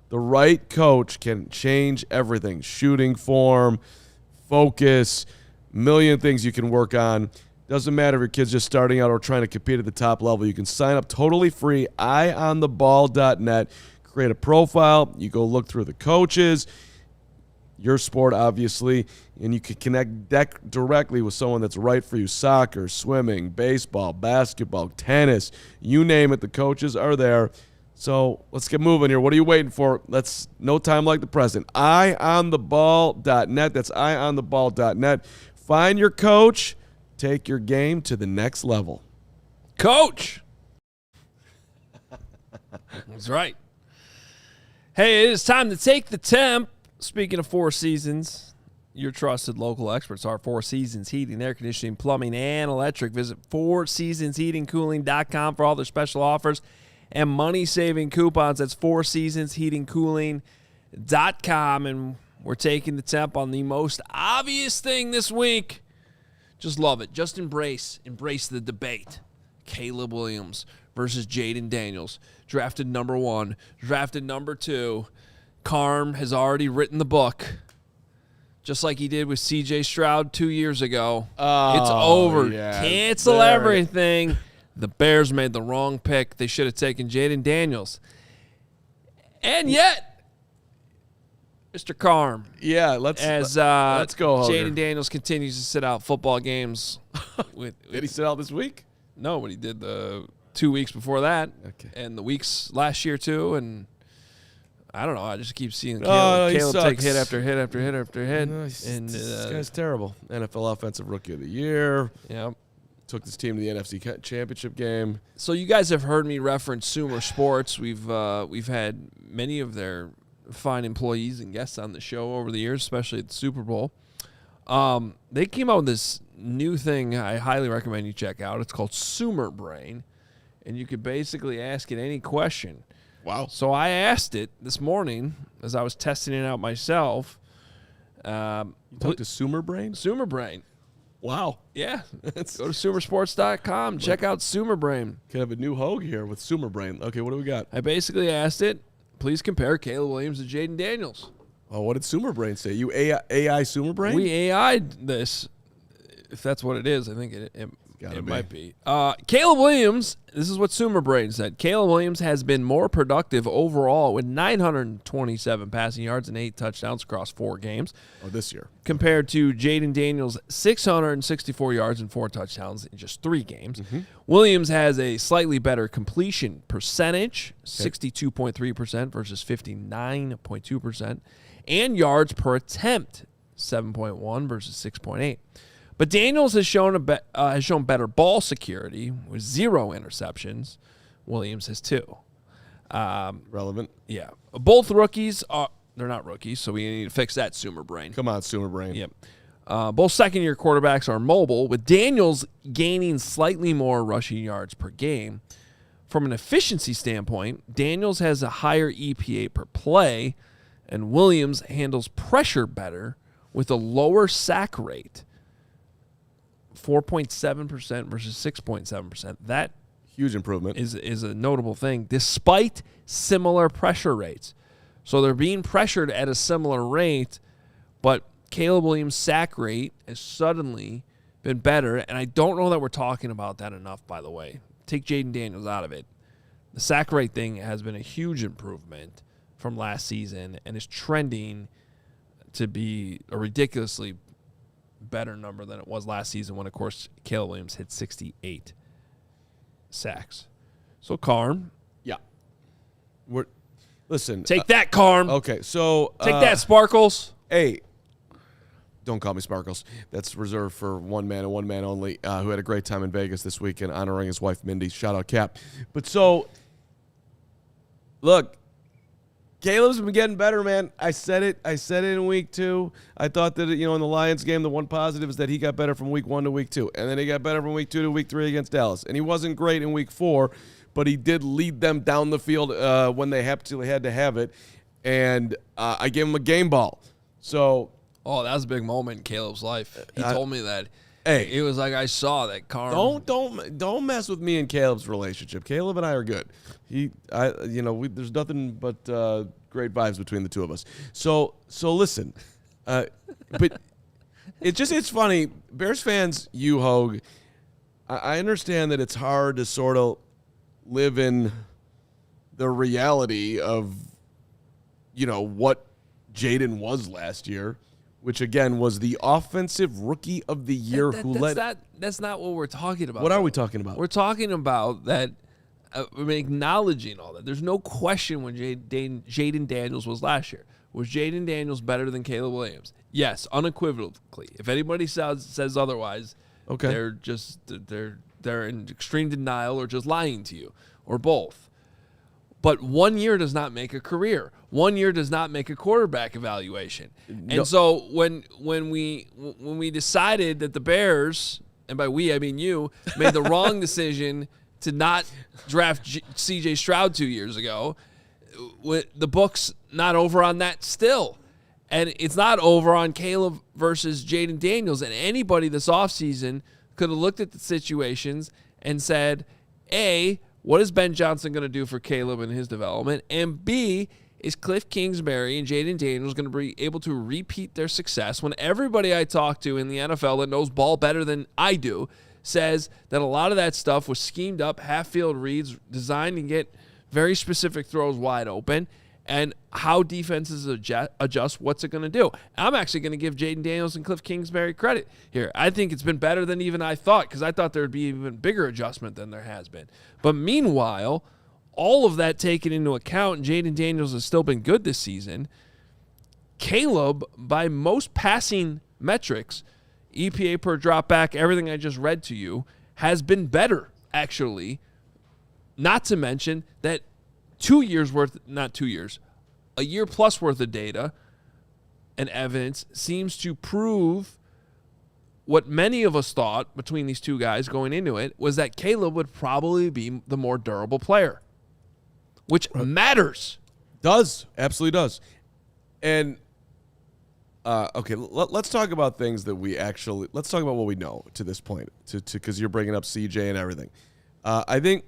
The right coach can change everything. Shooting form, focus, million things you can work on. Doesn't matter if your kid's just starting out or trying to compete at the top level. You can sign up totally free, eyeontheball.net. Create a profile. You go look through the coaches, your sport, obviously, and you can connect directly with someone that's right for you. Soccer, swimming, baseball, basketball, tennis, you name it, the coaches are there. So let's get moving here. What are you waiting for? No time like the present. Eyeontheball.net. That's eyeontheball.net. Find your coach. Take your game to the next level. Coach! That's right. Hey, it is time to take the temp. Speaking of 4 Seasons, your trusted local experts are 4 Seasons Heating, Air Conditioning, Plumbing, and Electric. Visit 4seasonsheatingcooling.com for all their special offers and money-saving coupons. That's 4seasonsheatingcooling.com. And we're taking the temp on the most obvious thing this week. Just love it. Just embrace the debate. Caleb Williams versus Jayden Daniels. Drafted number 1, drafted number 2. Carm has already written the book, just like he did with C.J. Stroud 2 years ago. It's over. Yeah, Cancel everything. The Bears made the wrong pick. They should have taken Jayden Daniels. And yet, Mr. Carm. Yeah, let's go, Hoge. Jayden Daniels continues to sit out football games. Did he sit out this week? No, but he did the 2 weeks before that. Okay. And the weeks last year, too. And I don't know. I just keep seeing Caleb take hit after hit after hit after hit. No, and this guy's terrible. NFL Offensive Rookie of the Year. Yeah. Took this team to the NFC Championship game. So you guys have heard me reference Sumer Sports. We've had many of their fine employees and guests on the show over the years, especially at the Super Bowl. They came out with this new thing I highly recommend you check out. It's called Sumer Brain, and you could basically ask it any question. Wow. So I asked it this morning as I was testing it out myself. You talked to Sumer Brain? Sumer Brain. Wow. Yeah. Go to sumersports.com. Check out Sumer Brain. Could have a new Hoge here with Sumer Brain. Okay, what do we got? I basically asked it, please compare Caleb Williams to Jayden Daniels. Oh, what did Sumer Brain say? You AI Sumer Brain? We AI'd this, if that's what it is. I think it might be. Caleb Williams, this is what Sumer Brain said. Caleb Williams has been more productive overall with 927 passing yards and 8 touchdowns across 4 games. Oh, this year. Compared to Jayden Daniels' 664 yards and 4 touchdowns in just 3 games. Mm-hmm. Williams has a slightly better completion percentage, 62.3% versus 59.2%, and yards per attempt, 7.1 versus 6.8. But Daniels has shown better ball security with 0 interceptions. Williams has 2. Relevant. Yeah. Both rookies they're not rookies, so we need to fix that, Sumer Brain. Come on, Sumer Brain. Yep. Both second-year quarterbacks are mobile, with Daniels gaining slightly more rushing yards per game. From an efficiency standpoint, Daniels has a higher EPA per play, and Williams handles pressure better with a lower sack rate, 4.7% versus 6.7%. That huge improvement is a notable thing, despite similar pressure rates. So they're being pressured at a similar rate, but Caleb Williams' sack rate has suddenly been better, and I don't know that we're talking about that enough, by the way. Take Jayden Daniels out of it. The sack rate thing has been a huge improvement from last season and is trending to be a ridiculously better number than it was last season when, of course, Caleb Williams hit 68 sacks. So, Carm. Yeah. Listen. Take that, Carm. Okay, so. Take that, Sparkles. Hey. Don't call me Sparkles. That's reserved for one man and one man only, who had a great time in Vegas this weekend honoring his wife, Mindy. Shout out, Cap. But so, look, Caleb's been getting better, man. I said it in week 2. I thought that, in the Lions game, the one positive is that he got better from week 1 to week 2. And then he got better from week 2 to week 3 against Dallas. And he wasn't great in week 4, but he did lead them down the field when they absolutely had to have it. And I gave him a game ball. So. Oh, that was a big moment in Caleb's life. He told me that. Hey, it was like I saw that Carm. Don't mess with me and Caleb's relationship. Caleb and I are good. There's nothing but great vibes between the two of us. So listen, but it's funny. Bears fans, you Hoge, I understand that it's hard to sort of live in the reality of what Jayden was last year, which again was the offensive rookie of the year That's not what we're talking about. What are we talking about? We're talking about that. Acknowledging all that. There's no question when Jayden Daniels was last year. Was Jayden Daniels better than Caleb Williams? Yes, unequivocally. If anybody says otherwise, okay, they're in extreme denial or just lying to you, or both. But 1 year does not make a career. 1 year does not make a quarterback evaluation. And so when we decided that the Bears, and by we I mean you, made the wrong decision to not draft C.J. Stroud 2 years ago, the book's not over on that still. And it's not over on Caleb versus Jayden Daniels. And anybody this offseason could have looked at the situations and said, A, what is Ben Johnson going to do for Caleb and his development? And B, is Cliff Kingsbury and Jayden Daniels going to be able to repeat their success when everybody I talk to in the NFL that knows ball better than I do says that a lot of that stuff was schemed up, half-field reads, designed to get very specific throws wide open, and how defenses adjust, what's it going to do? I'm actually going to give Jayden Daniels and Cliff Kingsbury credit here. I think it's been better than even I thought, because I thought there would be even bigger adjustment than there has been. But meanwhile, all of that taken into account, and Jayden Daniels has still been good this season, Caleb, by most passing metrics, EPA per drop back, everything I just read to you, has been better, actually. Not to mention that 2 years worth, not 2 years, a year plus worth of data and evidence seems to prove what many of us thought between these two guys going into it was that Caleb would probably be the more durable player, which matters. Does. Absolutely does. And okay, let's talk about things that let's talk about what we know to this point, because you're bringing up CJ and everything. I think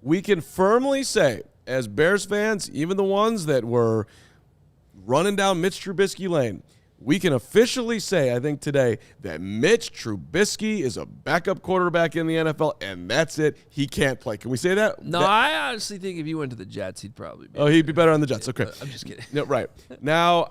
we can firmly say, as Bears fans, even the ones that were running down Mitch Trubisky lane. We can officially say, I think today, that Mitch Trubisky is a backup quarterback in the NFL, and that's it. He can't play. Can we say that? No, I honestly think if he went to the Jets, he'd probably be. Oh, he'd be better on the Jets. Okay, I'm just kidding. No, right now,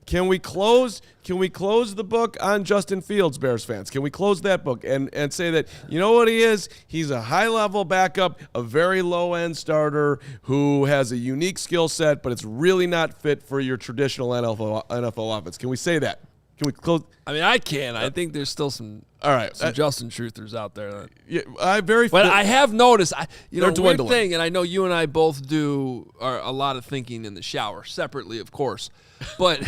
can we close the book on Justin Fields, Bears fans? Can we close that book and say that you know what he is? He's a high level backup, a very low end starter who has a unique skill set, but it's really not fit for your traditional NFL offense. Can we say that? Can we close? I mean, I can. I think there's still some. All right, some Justin Truthers out there. Yeah, but I have noticed, weird dwindling. thing, and I know you and I both do a lot of thinking in the shower, separately, of course. But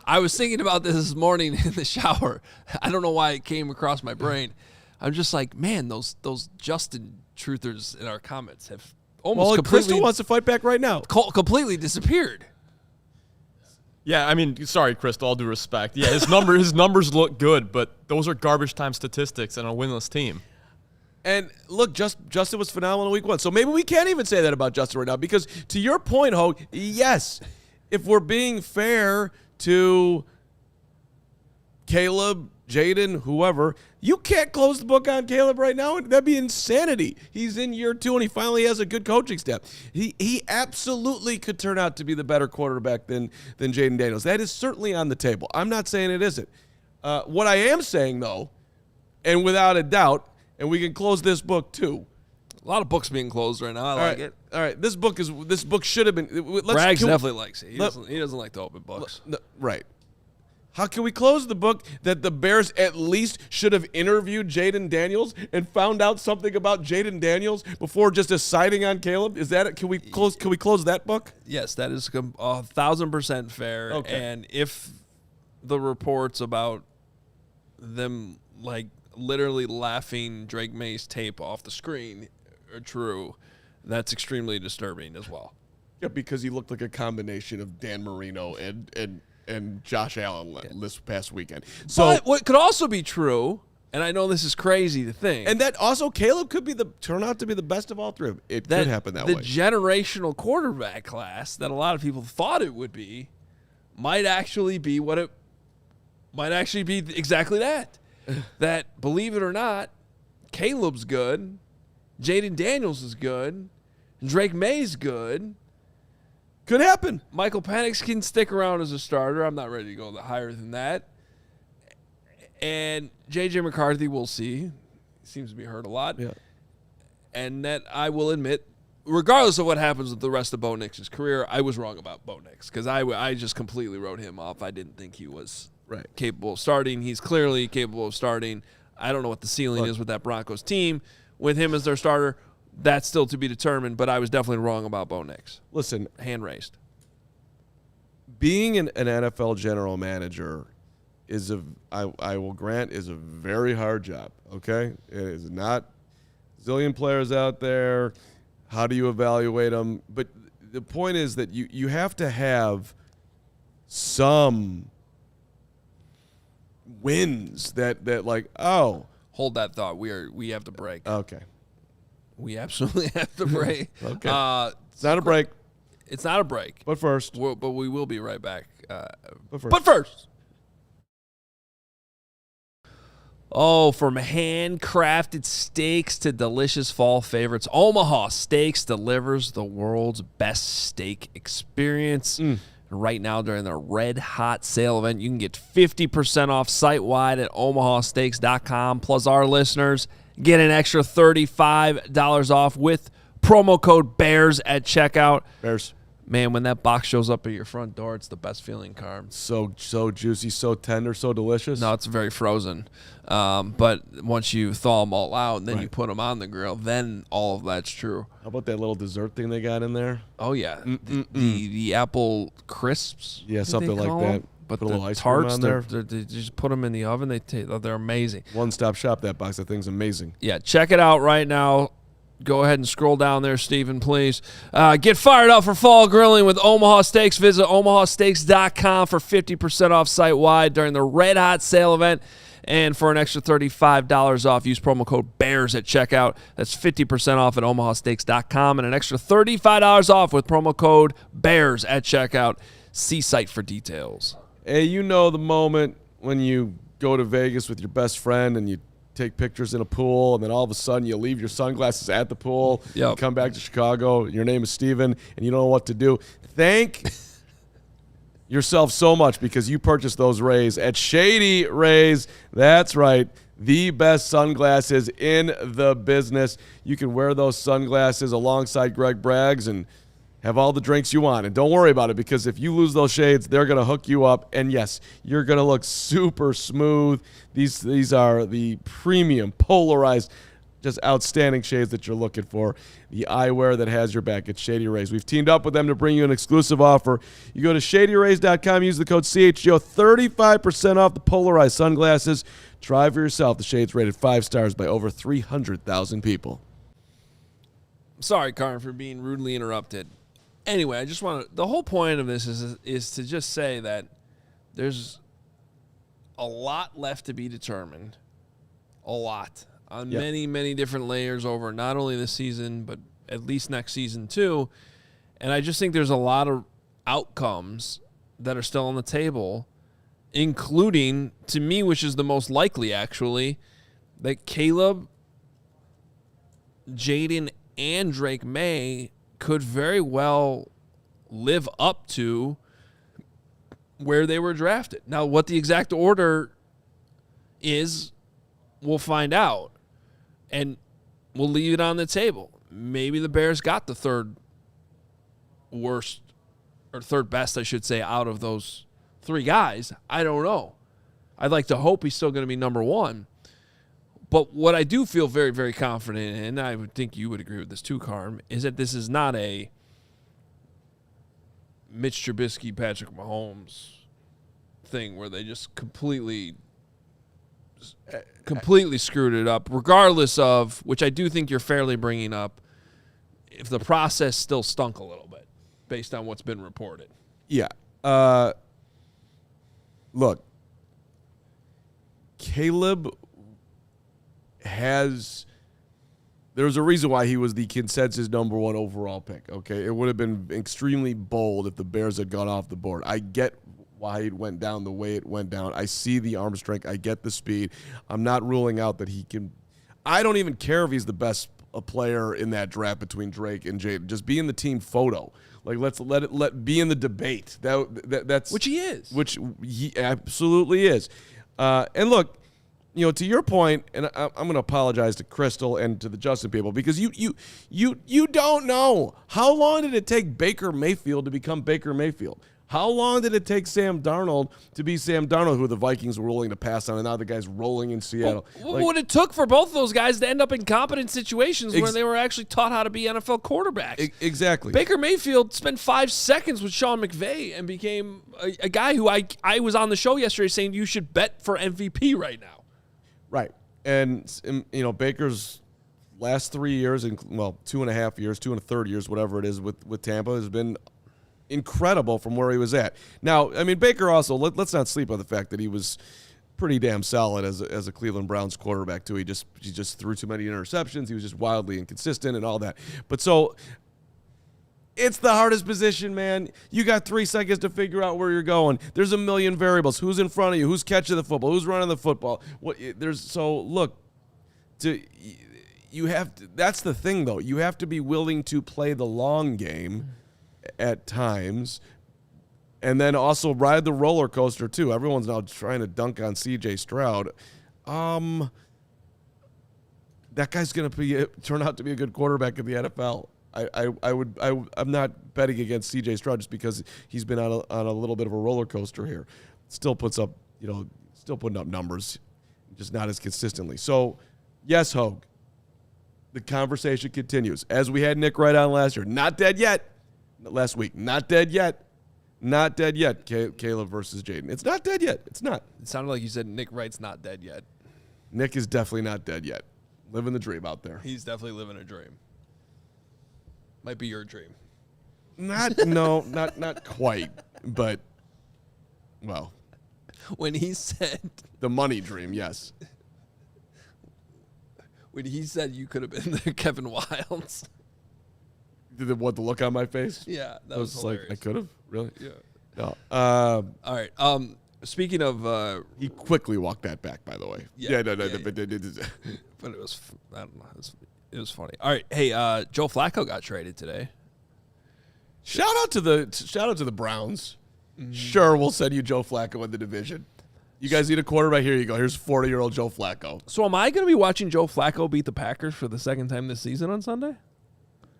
I was thinking about this morning in the shower. I don't know why it came across my brain. I'm just like, man, those Justin Truthers in our comments have almost completely. Crystal wants to fight back right now. Completely disappeared. Yeah, I mean, sorry, Crystal, all due respect. Yeah, his numbers look good, but those are garbage time statistics and a winless team. And look, Justin was phenomenal week 1. So maybe we can't even say that about Justin right now because to your point, Hoge, yes, if we're being fair to Caleb, Jayden, whoever, you can't close the book on Caleb right now. That'd be insanity. He's in year 2 and he finally has a good coaching staff. He absolutely could turn out to be the better quarterback than Jayden Daniels. That is certainly on the table. I'm not saying it isn't. What I am saying, though, and without a doubt, and we can close this book too. A lot of books being closed right now. I like it. All right, this book should have been. Braggs definitely likes it. He doesn't like to open books. Right. How can we close the book that the Bears at least should have interviewed Jayden Daniels and found out something about Jayden Daniels before just deciding on Caleb? Is that it? Can we close that book? Yes, that is 1,000% fair. Okay. And if the reports about them like literally laughing Drake May's tape off the screen are true, that's extremely disturbing as well. Yeah, because he looked like a combination of Dan Marino and Josh Allen this past weekend. So but what could also be true, and I know this is crazy to think, and that also Caleb could turn out to be the best of all three. It could happen that way. The generational quarterback class that a lot of people thought it would be might actually be exactly that. That, believe it or not, Caleb's good, Jayden Daniels is good, Drake May's good. Could happen. Michael Penix can stick around as a starter. I'm not ready to go higher than that. And J.J. McCarthy, we'll see. He seems to be hurt a lot. Yeah. And that I will admit, regardless of what happens with the rest of Bo Nix's career, I was wrong about Bo Nix because I just completely wrote him off. I didn't think he was capable of starting. He's clearly capable of starting. I don't know what the ceiling is with that Broncos team. With him as their starter, that's still to be determined, but I was definitely wrong about Bo Nix. Listen. Hand raised. Being an NFL general manager I will grant, is a very hard job, okay? It is not a zillion players out there. How do you evaluate them? But the point is that you have to have some wins that like, oh. Hold that thought. We have to break. Okay. We absolutely have to break. Okay. It's not a break. It's not a break. But first. But we will be right back. But first. Oh, from handcrafted steaks to delicious fall favorites, Omaha Steaks delivers the world's best steak experience. Right now, during the Red Hot Sale event, you can get 50% off site-wide at omahasteaks.com. Plus, our listeners get an extra $35 off with promo code BEARS at checkout. Bears. Man, when that box shows up at your front door, it's the best feeling, Carm. So juicy, so tender, so delicious. No, it's very frozen. But once you thaw them all out and then you put them on the grill, then all of that's true. How about that little dessert thing they got in there? Oh, yeah. The apple crisps. Yeah, something like that. But put a little the ice cream tarts, on there. they just put them in the oven. They're amazing. One-stop shop, that box. That thing's amazing. Yeah, check it out right now. Go ahead and scroll down there, Stephen, please. Get fired up for fall grilling with Omaha Steaks. Visit omahasteaks.com for 50% off site-wide during the Red Hot Sale event. And for an extra $35 off, use promo code BEARS at checkout. That's 50% off at omahasteaks.com and an extra $35 off with promo code BEARS at checkout. See site for details. Hey, you know the moment when you go to Vegas with your best friend and you take pictures in a pool, and then all of a sudden you leave your sunglasses at the pool, Yep. you come back to Chicago, your name is Steven, and you don't know what to do. Thank yourself so much because you purchased those Rays at Shady Rays. That's right. The best sunglasses in the business. You can wear those sunglasses alongside Greg Braggs and have all the drinks you want. And don't worry about it because if you lose those shades, they're going to hook you up. And yes, you're going to look super smooth. These are the premium, polarized, just outstanding shades that you're looking for. The eyewear that has your back at Shady Rays. We've teamed up with them to bring you an exclusive offer. You go to shadyrays.com, use the code CHGO, 35% off the polarized sunglasses. Try for yourself. The shades rated 5 stars by over 300,000 people. Sorry, Carmen, for being rudely interrupted. Anyway, I just want to. The whole point of this is to just say that there's a lot left to be determined. A lot. On many, many different layers over not only this season, but at least next season too. And I just think there's a lot of outcomes that are still on the table, including, to me, which is the most likely actually, that Caleb, Jayden, and Drake May could very well live up to where they were drafted. Now, what the exact order is, we'll find out. And we'll leave it on the table. Maybe the Bears got the third worst, or third best, I should say, out of those 3 guys. I don't know. I'd like to hope he's still going to be number 1. But what I do feel very, very confident in, and I would think you would agree with this too, Carm, is that this is not a Mitch Trubisky, Patrick Mahomes thing where they just completely screwed it up, regardless of, which I do think you're fairly bringing up, if the process still stunk a little bit based on what's been reported. Yeah. Look, Caleb there's a reason why he was the consensus number 1 overall pick, okay? It would have been extremely bold if the Bears had gone off the board. I get why it went down the way it went down. I see the arm strength. I get the speed. I'm not ruling out that he can – I don't even care if he's the best player in that draft between Drake and Jayden. Just be in the team photo. Like, let be in the debate. That's Which he is. Which he absolutely is. And look, you know, to your point, and I'm going to apologize to Crystal and to the Justin people because you don't know. How long did it take Baker Mayfield to become Baker Mayfield? How long did it take Sam Darnold to be Sam Darnold, who the Vikings were willing to pass on, and now the guy's rolling in Seattle? What it took for both of those guys to end up in competent situations where they were actually taught how to be NFL quarterbacks. Exactly. Baker Mayfield spent 5 seconds with Sean McVay and became a guy who I was on the show yesterday saying you should bet for MVP right now. Right. And, you know, Baker's last 3 years, 2.5 years, 2 1/3 years, whatever it is with Tampa has been incredible from where he was at. Now, I mean, Baker also, let's not sleep on the fact that he was pretty damn solid as a Cleveland Browns quarterback too. He just threw too many interceptions. He was just wildly inconsistent and all that. But so it's the hardest position, man. You got 3 seconds to figure out where you're going. There's a million variables. Who's in front of you? Who's catching the football? Who's running the football? You have to, that's the thing though. You have to be willing to play the long game at times, and then also ride the roller coaster too. Everyone's now trying to dunk on C.J. Stroud. That guy's going to turn out to be a good quarterback in the NFL. I'm not betting against C.J. Stroud just because he's been on a little bit of a roller coaster here. Still putting up numbers, just not as consistently. So, yes, Hoge, the conversation continues. As we had Nick Wright on last year, not dead yet. Last week, not dead yet. Not dead yet, Caleb versus Jayden. It's not dead yet. It's not. It sounded like you said Nick Wright's not dead yet. Nick is definitely not dead yet. Living the dream out there. He's definitely living a dream. Might be your dream. Not quite, but, well. When he said... The money dream, yes. When he said you could have been the Kevin Wilds... The look on my face? Yeah, that was hilarious. Like, I could have? Really? Yeah. No. All right. Speaking of, He quickly walked that back, by the way. Yeah, No. yeah. But it was, I don't know. It was funny. All right. Hey, Joe Flacco got traded today. Shout out to the Browns. Sure, we'll send you Joe Flacco in the division. You guys need a quarterback. Here you go. Here's 40-year-old Joe Flacco. So am I going to be watching Joe Flacco beat the Packers for the second time this season on Sunday?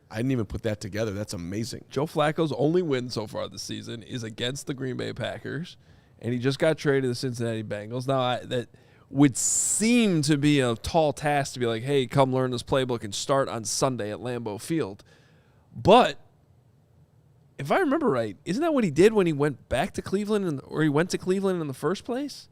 I didn't even put that together. That's amazing. Joe Flacco's only win so far this season is against the Green Bay Packers, and he just got traded to the Cincinnati Bengals. Now, that would seem to be a tall task to be like, hey, come learn this playbook and start on Sunday at Lambeau Field. But if I remember right, isn't that what he did when he went back to Cleveland or he went to Cleveland in the first place?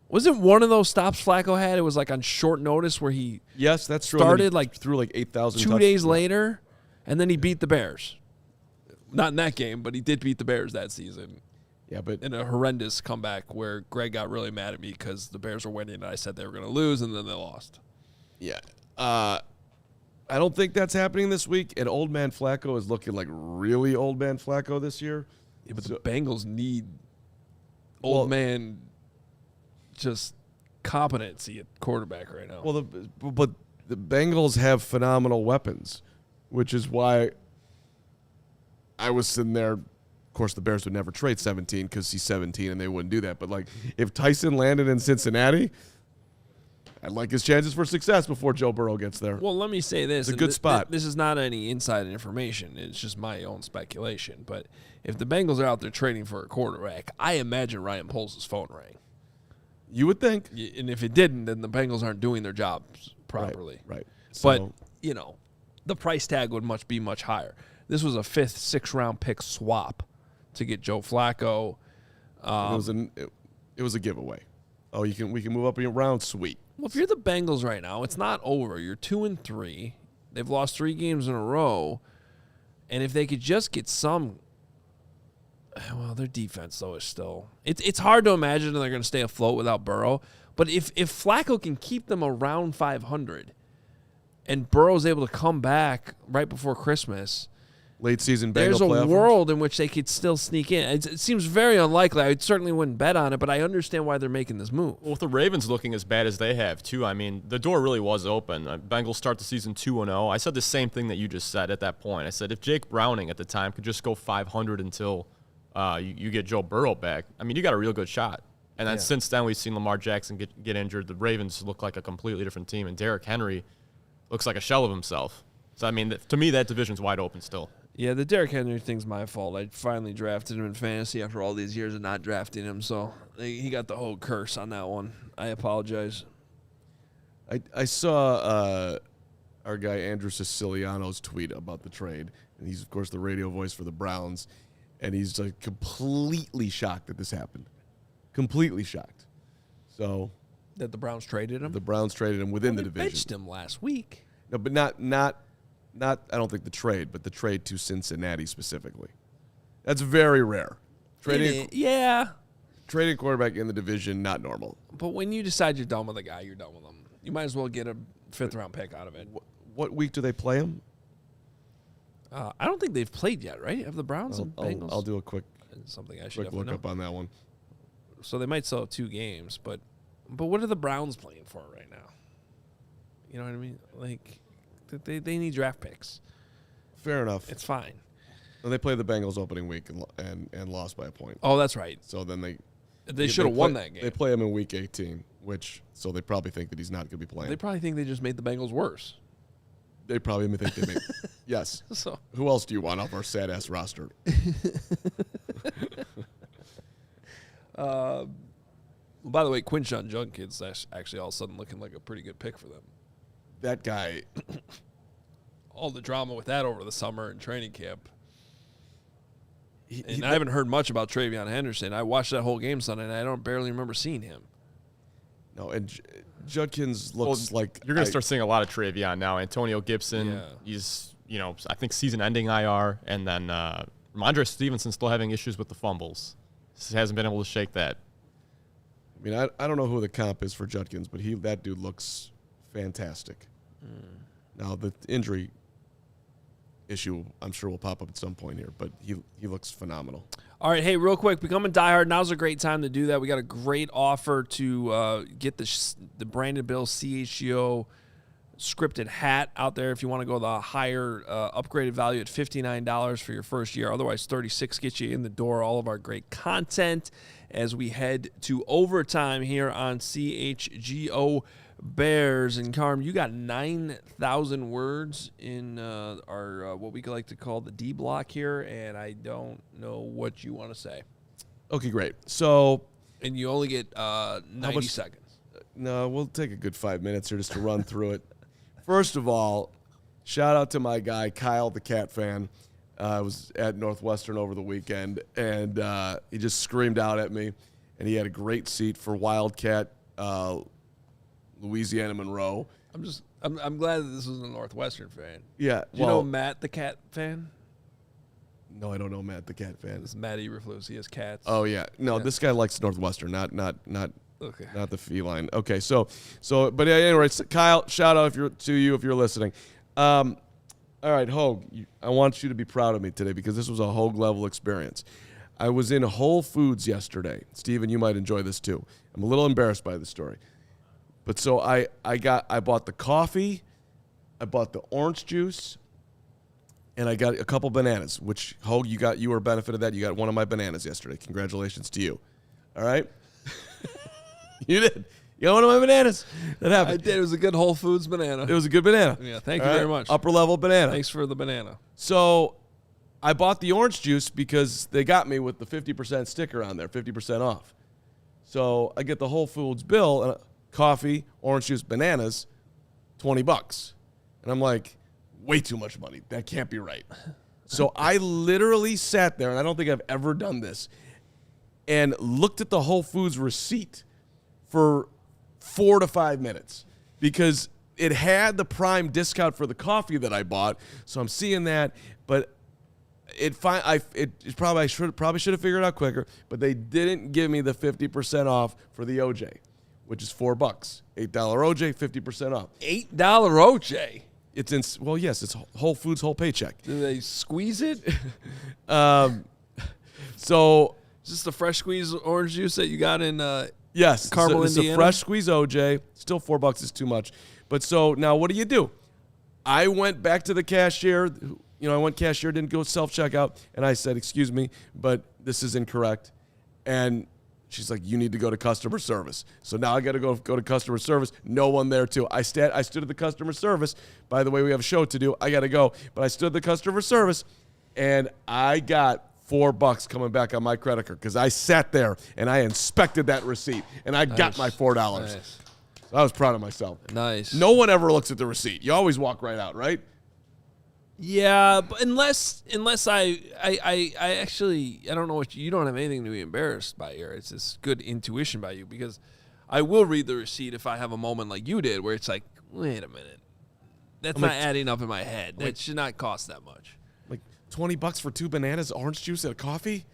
Wasn't one of those stops Flacco had? It was like on short notice where he Yes, that's true. started like threw like 8,000 2 days later, and then he beat the Bears. Not in that game, but he did beat the Bears that season Yeah, but in a horrendous comeback where Greg got really mad at me because the Bears were winning and I said they were going to lose, and then they lost. yeah. I don't think that's happening this week. And old man Flacco is looking like really old man Flacco this year. Yeah, but the Bengals need old man just competency at quarterback right now. Well, but the Bengals have phenomenal weapons, which is why I was sitting there. Of course, the Bears would never trade 17 because he's 17 and they wouldn't do that. But, like, if Tyson landed in Cincinnati, I'd like his chances for success before Joe Burrow gets there. Well, let me say this. It's a good spot. This is not any inside information. It's just my own speculation. But if the Bengals are out there trading for a quarterback, I imagine Ryan Poles' phone rang. You would think. And if it didn't, then the Bengals aren't doing their jobs properly. Right. But, the price tag would be much higher. This was a 5th, 6th round pick swap to get Joe Flacco. It was a giveaway. Oh, we can move up in a round. Sweet. Well, if you're the Bengals right now, it's not over. You're 2-3. They've lost 3 games in a row. And if they could just get some, well, their defense though is still. It's hard to imagine they're going to stay afloat without Burrow. But if Flacco can keep them around 500, and Burrow's able to come back right before Christmas, Late season Bengal there's a playoff world in which they could still sneak in. It seems very unlikely. I certainly wouldn't bet on it, but I understand why they're making this move. Well, with the Ravens looking as bad as they have, too, I mean, the door really was open. Bengals start the season 2-0. I said the same thing that you just said at that point. I said if Jake Browning at the time could just go 500 until you get Joe Burrow back, I mean, you got a real good shot. And then since then, we've seen Lamar Jackson get injured. The Ravens look like a completely different team, and Derrick Henry looks like a shell of himself. So, I mean, to me, that division's wide open still. Yeah, the Derrick Henry thing's my fault. I finally drafted him in fantasy after all these years of not drafting him, so he got the whole curse on that one. I apologize. I saw our guy Andrew Siciliano's tweet about the trade, and he's, of course, the radio voice for the Browns, and he's like completely shocked that this happened. Completely shocked. So That the Browns traded him? the Browns traded him within the division. They benched him last week. No, but not. I don't think the trade, but the trade to Cincinnati specifically. That's very rare. Trading quarterback in the division, not normal. But when you decide you're done with a guy, you're done with him. You might as well get a 5th-round pick out of it. What week do they play him? I don't think they've played yet, right? Have the Browns and Bengals? I'll do a quick something I should look up on that one. So they might still have 2 games, but what are the Browns playing for right now? You know what I mean? Like, they need draft picks. Fair enough. It's fine. And they played the Bengals opening week and lost by a point. Oh, that's right. So then they should have won that game. They play him in week 18, so they probably think that he's not going to be playing. They probably think they just made the Bengals worse. They probably think they made. Yes. So who else do you want off our sad ass roster? by the way, Quinshon Judkins actually all of a sudden looking like a pretty good pick for them. That guy. All the drama with that over the summer and training camp. I haven't heard much about Travion Henderson. I watched that whole game Sunday, and I barely remember seeing him. No, and Judkins looks like you're going to start seeing a lot of Travion now. Antonio Gibson, he's I think season-ending IR, and then Ramondre Stevenson still having issues with the fumbles. He hasn't been able to shake that. I mean, I don't know who the comp is for Judkins, but that dude looks fantastic. Now the injury issue, I'm sure, will pop up at some point here, but he looks phenomenal. All right, hey, real quick, become a diehard. Now's a great time to do that. We got a great offer to get the Brandon Bill CHGO scripted hat out there if you want to go the higher upgraded value at $59 for your first year. Otherwise, $36 gets you in the door. All of our great content as we head to overtime here on CHGO Bears. And Carm, you got 9,000 words in our what we like to call the D block here, and I don't know what you want to say. Okay, great. So, and you only get 90 seconds. No, we'll take a good 5 minutes here just to run through it. First of all, shout out to my guy Kyle, the Cat fan. I was at Northwestern over the weekend, and he just screamed out at me, and he had a great seat for Wildcat. Louisiana Monroe. I'm glad that this was a Northwestern fan. Yeah. Do you know Matt the Cat fan? No, I don't know Matt the Cat fan. It's Matt Eberflus. He has cats. Oh yeah. No, this guy likes Northwestern, not the feline. Okay, but anyways, Kyle, shout out if you're listening. All right, Hoge, I want you to be proud of me today because this was a Hoge level experience. I was in Whole Foods yesterday. Steven, you might enjoy this too. I'm a little embarrassed by this story. But so I bought the coffee, I bought the orange juice, and I got a couple bananas, which, Hoge, you were a benefit of that. You got one of my bananas yesterday. Congratulations to you. All right? You did. You got one of my bananas. That happened. I did. It was a good Whole Foods banana. It was a good banana. Yeah, thank you very much. Upper level banana. Thanks for the banana. So I bought the orange juice because they got me with the 50% sticker on there, 50% off. So I get the Whole Foods bill, coffee, orange juice, bananas, $20. And I'm like, way too much money. That can't be right. So I literally sat there, and I don't think I've ever done this, and looked at the Whole Foods receipt for 4 to 5 minutes because it had the prime discount for the coffee that I bought. So I'm seeing that, but I probably should have figured it out quicker, but they didn't give me the 50% off for the OJ, which is $4. $8 OJ, 50% off. $8 OJ. It's yes, it's Whole Foods whole paycheck. Do they squeeze it? So is this the fresh squeeze orange juice that you got in yes, Carman, it's Indiana? a fresh squeeze OJ. Still $4 is too much. But so now what do? I went back to the cashier. I went cashier, didn't go self-checkout, and I said, excuse me, but this is incorrect. And she's like, you need to go to customer service. So now I got to go to customer service. No one there, too. I stood at the customer service. By the way, we have a show to do. I got to go. But I stood at the customer service, and I got $4 coming back on my credit card because I sat there, and I inspected that receipt, and I got my $4. Nice. So I was proud of myself. Nice. No one ever looks at the receipt. You always walk right out, right? Yeah, but unless I actually, I don't know you don't have anything to be embarrassed by here. It's this good intuition by you because I will read the receipt if I have a moment like you did where it's like, wait a minute, that's not adding up in my head. That should not cost that much. Like $20 for 2 bananas, orange juice, and a coffee.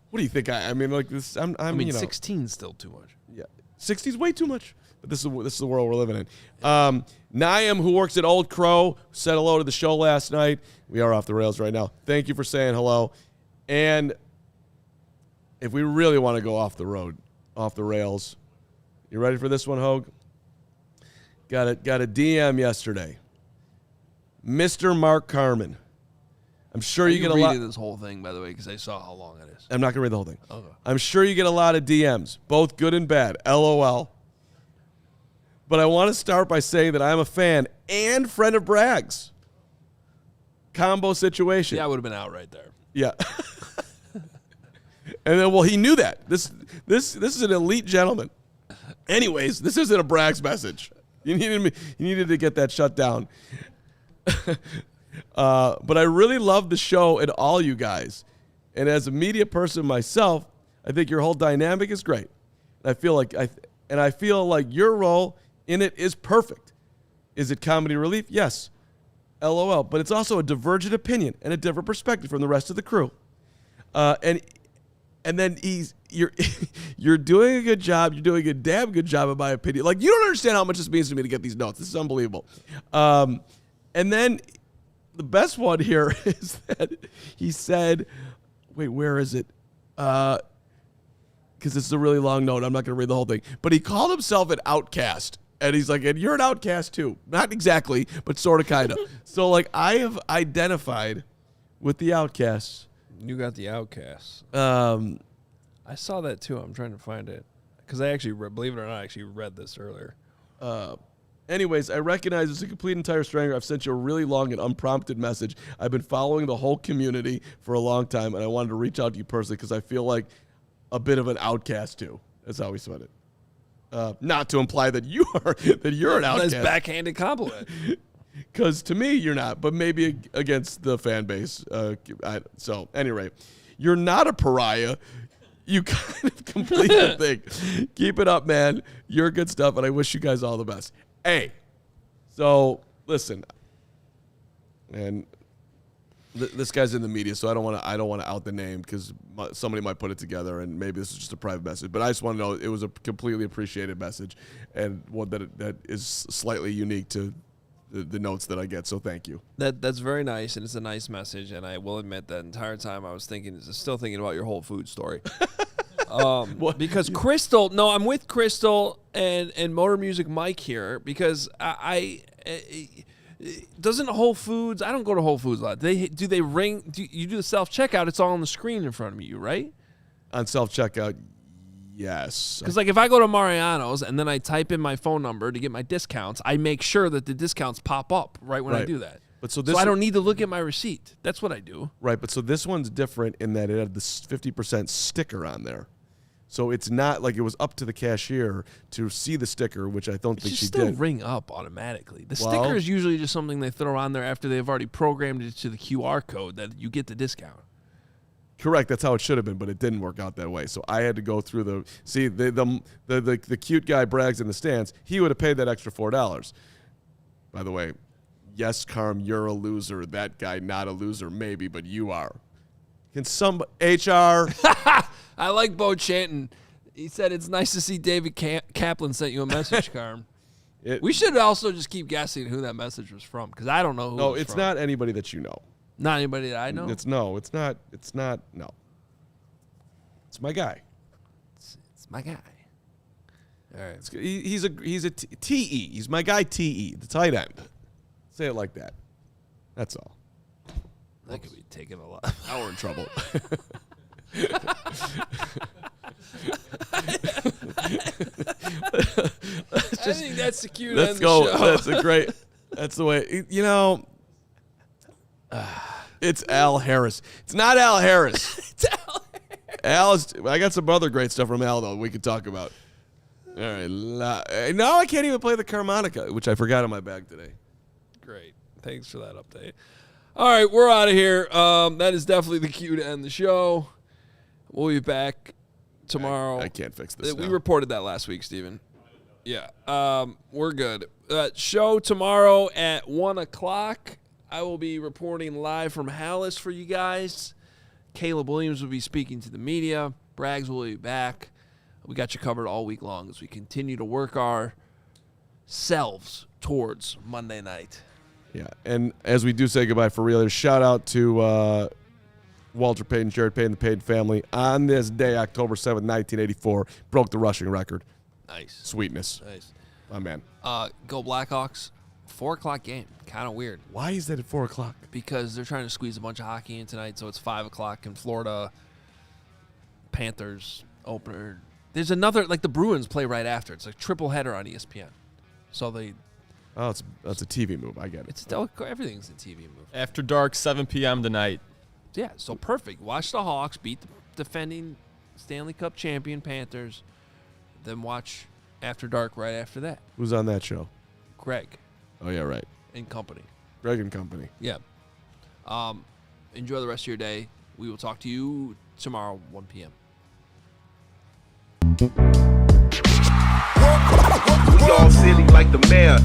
What do you think? I mean, like this. I mean, 16's still too much. Yeah, 60's way too much. But this is the world we're living in. Niam, who works at Old Crow, said hello to the show last night. We are off the rails right now. Thank you for saying hello. And if we really want to go off the rails, you ready for this one, Hoge? Got a DM yesterday. Mr. Mark Carman. I'm sure you get a lot. Reading this whole thing, by the way, because I saw how long it is. I'm not going to read the whole thing. Okay. I'm sure you get a lot of DMs, both good and bad. LOL. But I want to start by saying that I'm a fan and friend of Bragg's. Combo situation. Yeah, I would have been out right there. Yeah. And then, he knew that. This is an elite gentleman. Anyways, this isn't a Bragg's message. You needed to get that shut down. But I really love the show and all you guys. And as a media person myself, I think your whole dynamic is great. And I feel like your role in it is perfect. Is it comedy relief? Yes. LOL. But it's also a divergent opinion and a different perspective from the rest of the crew. And then you're doing a good job. You're doing a damn good job, in my opinion. Like, you don't understand how much this means to me to get these notes. This is unbelievable. And then the best one here is that he said, wait, where is it? because it's a really long note. I'm not going to read the whole thing. But he called himself an outcast. And he's like, and you're an outcast too. Not exactly, but sort of, kind of. So, like, I have identified with the outcasts. You got the outcasts. Um, I saw that too. I'm trying to find it. Because I actually, believe it or not, I actually read this earlier. Anyways, I recognize it's a complete entire stranger. I've sent you a really long and unprompted message. I've been following the whole community for a long time, and I wanted to reach out to you personally because I feel like a bit of an outcast too. That's how we said it. Not to imply that you're an outcast. Nice backhanded compliment. Because to me, you're not, but maybe against the fan base. So, anyway, you're not a pariah. You kind of complete the thing. Keep it up, man. You're good stuff, and I wish you guys all the best. Hey, so listen, and this guy's in the media, so I don't want to out the name because somebody might put it together, and maybe this is just a private message. But I just want to know it was a completely appreciated message, and one that is slightly unique to the notes that I get. So thank you. That's very nice, and it's a nice message. And I will admit that entire time I was still thinking about your Whole Foods story. Because Crystal, no, I'm with Crystal and Motor Music Mike here because doesn't Whole Foods? I don't go to Whole Foods a lot. Do they ring? You do the self checkout? It's all on the screen in front of you, right? On self checkout, yes. Because like if I go to Mariano's and then I type in my phone number to get my discounts, I make sure that the discounts pop up right when I do that. But so I don't need to look at my receipt. That's what I do. Right, but so this one's different in that it had this 50% sticker on there. So it's not like it was up to the cashier to see the sticker, which I don't think she did. It should still ring up automatically. The sticker is usually just something they throw on there after they've already programmed it to the QR code that you get the discount. Correct, that's how it should have been, but it didn't work out that way. So I had to go through the cute guy brags in the stands. He would have paid that extra $4. By the way, yes, Carm, you're a loser. That guy not a loser, maybe, but you are. Can some HR? I like Bo Chanton. He said it's nice to see David Kaplan sent you a message, Carm. We should also just keep guessing who that message was from because I don't know who. No, it's not anybody that you know. Not anybody that I know. It's not. No. It's my guy. It's my guy. All right. He's a TE. He's my guy TE, the tight end. Say it like that. That's all. That could be taken a lot. Now we're in trouble. I think that's the cue to Let's end go. the show. That's a great. That's the way. You know, it's Al Harris. It's not Al Harris. It's Al Harris. I got some other great stuff from Al though we could talk about. All right. Now I can't even play the harmonica, which I forgot in my bag today. Great. Thanks for that update. All right, we're out of here. That is definitely the cue to end the show. We'll be back tomorrow. I can't fix this. We reported that last week, Steven. Yeah. We're good. Show tomorrow at 1 o'clock. I will be reporting live from Hallis for you guys. Caleb Williams will be speaking to the media. Braggs will be back. We got you covered all week long as we continue to work ourselves towards Monday night. Yeah, and as we do say goodbye for real, shout out to Walter Payton, Jared Payton, the Payton family. On this day, October 7th, 1984, broke the rushing record. Nice. Sweetness. Nice. My man. Go Blackhawks. 4 o'clock game. Kind of weird. Why is that at 4 o'clock? Because they're trying to squeeze a bunch of hockey in tonight, so it's 5 o'clock in Florida. Panthers opener. There's another, like the Bruins play right after. It's a triple header on ESPN. So they... Oh, that's a TV move. I get it. Everything's a TV move. After dark, 7 p.m. tonight. Yeah, so perfect. Watch the Hawks beat the defending Stanley Cup champion Panthers. Then watch After Dark right after that. Who's on that show? Greg. Oh, yeah, right. And company. Greg and company. Yeah. Enjoy the rest of your day. We will talk to you tomorrow, 1 p.m. We all silly like the mayor.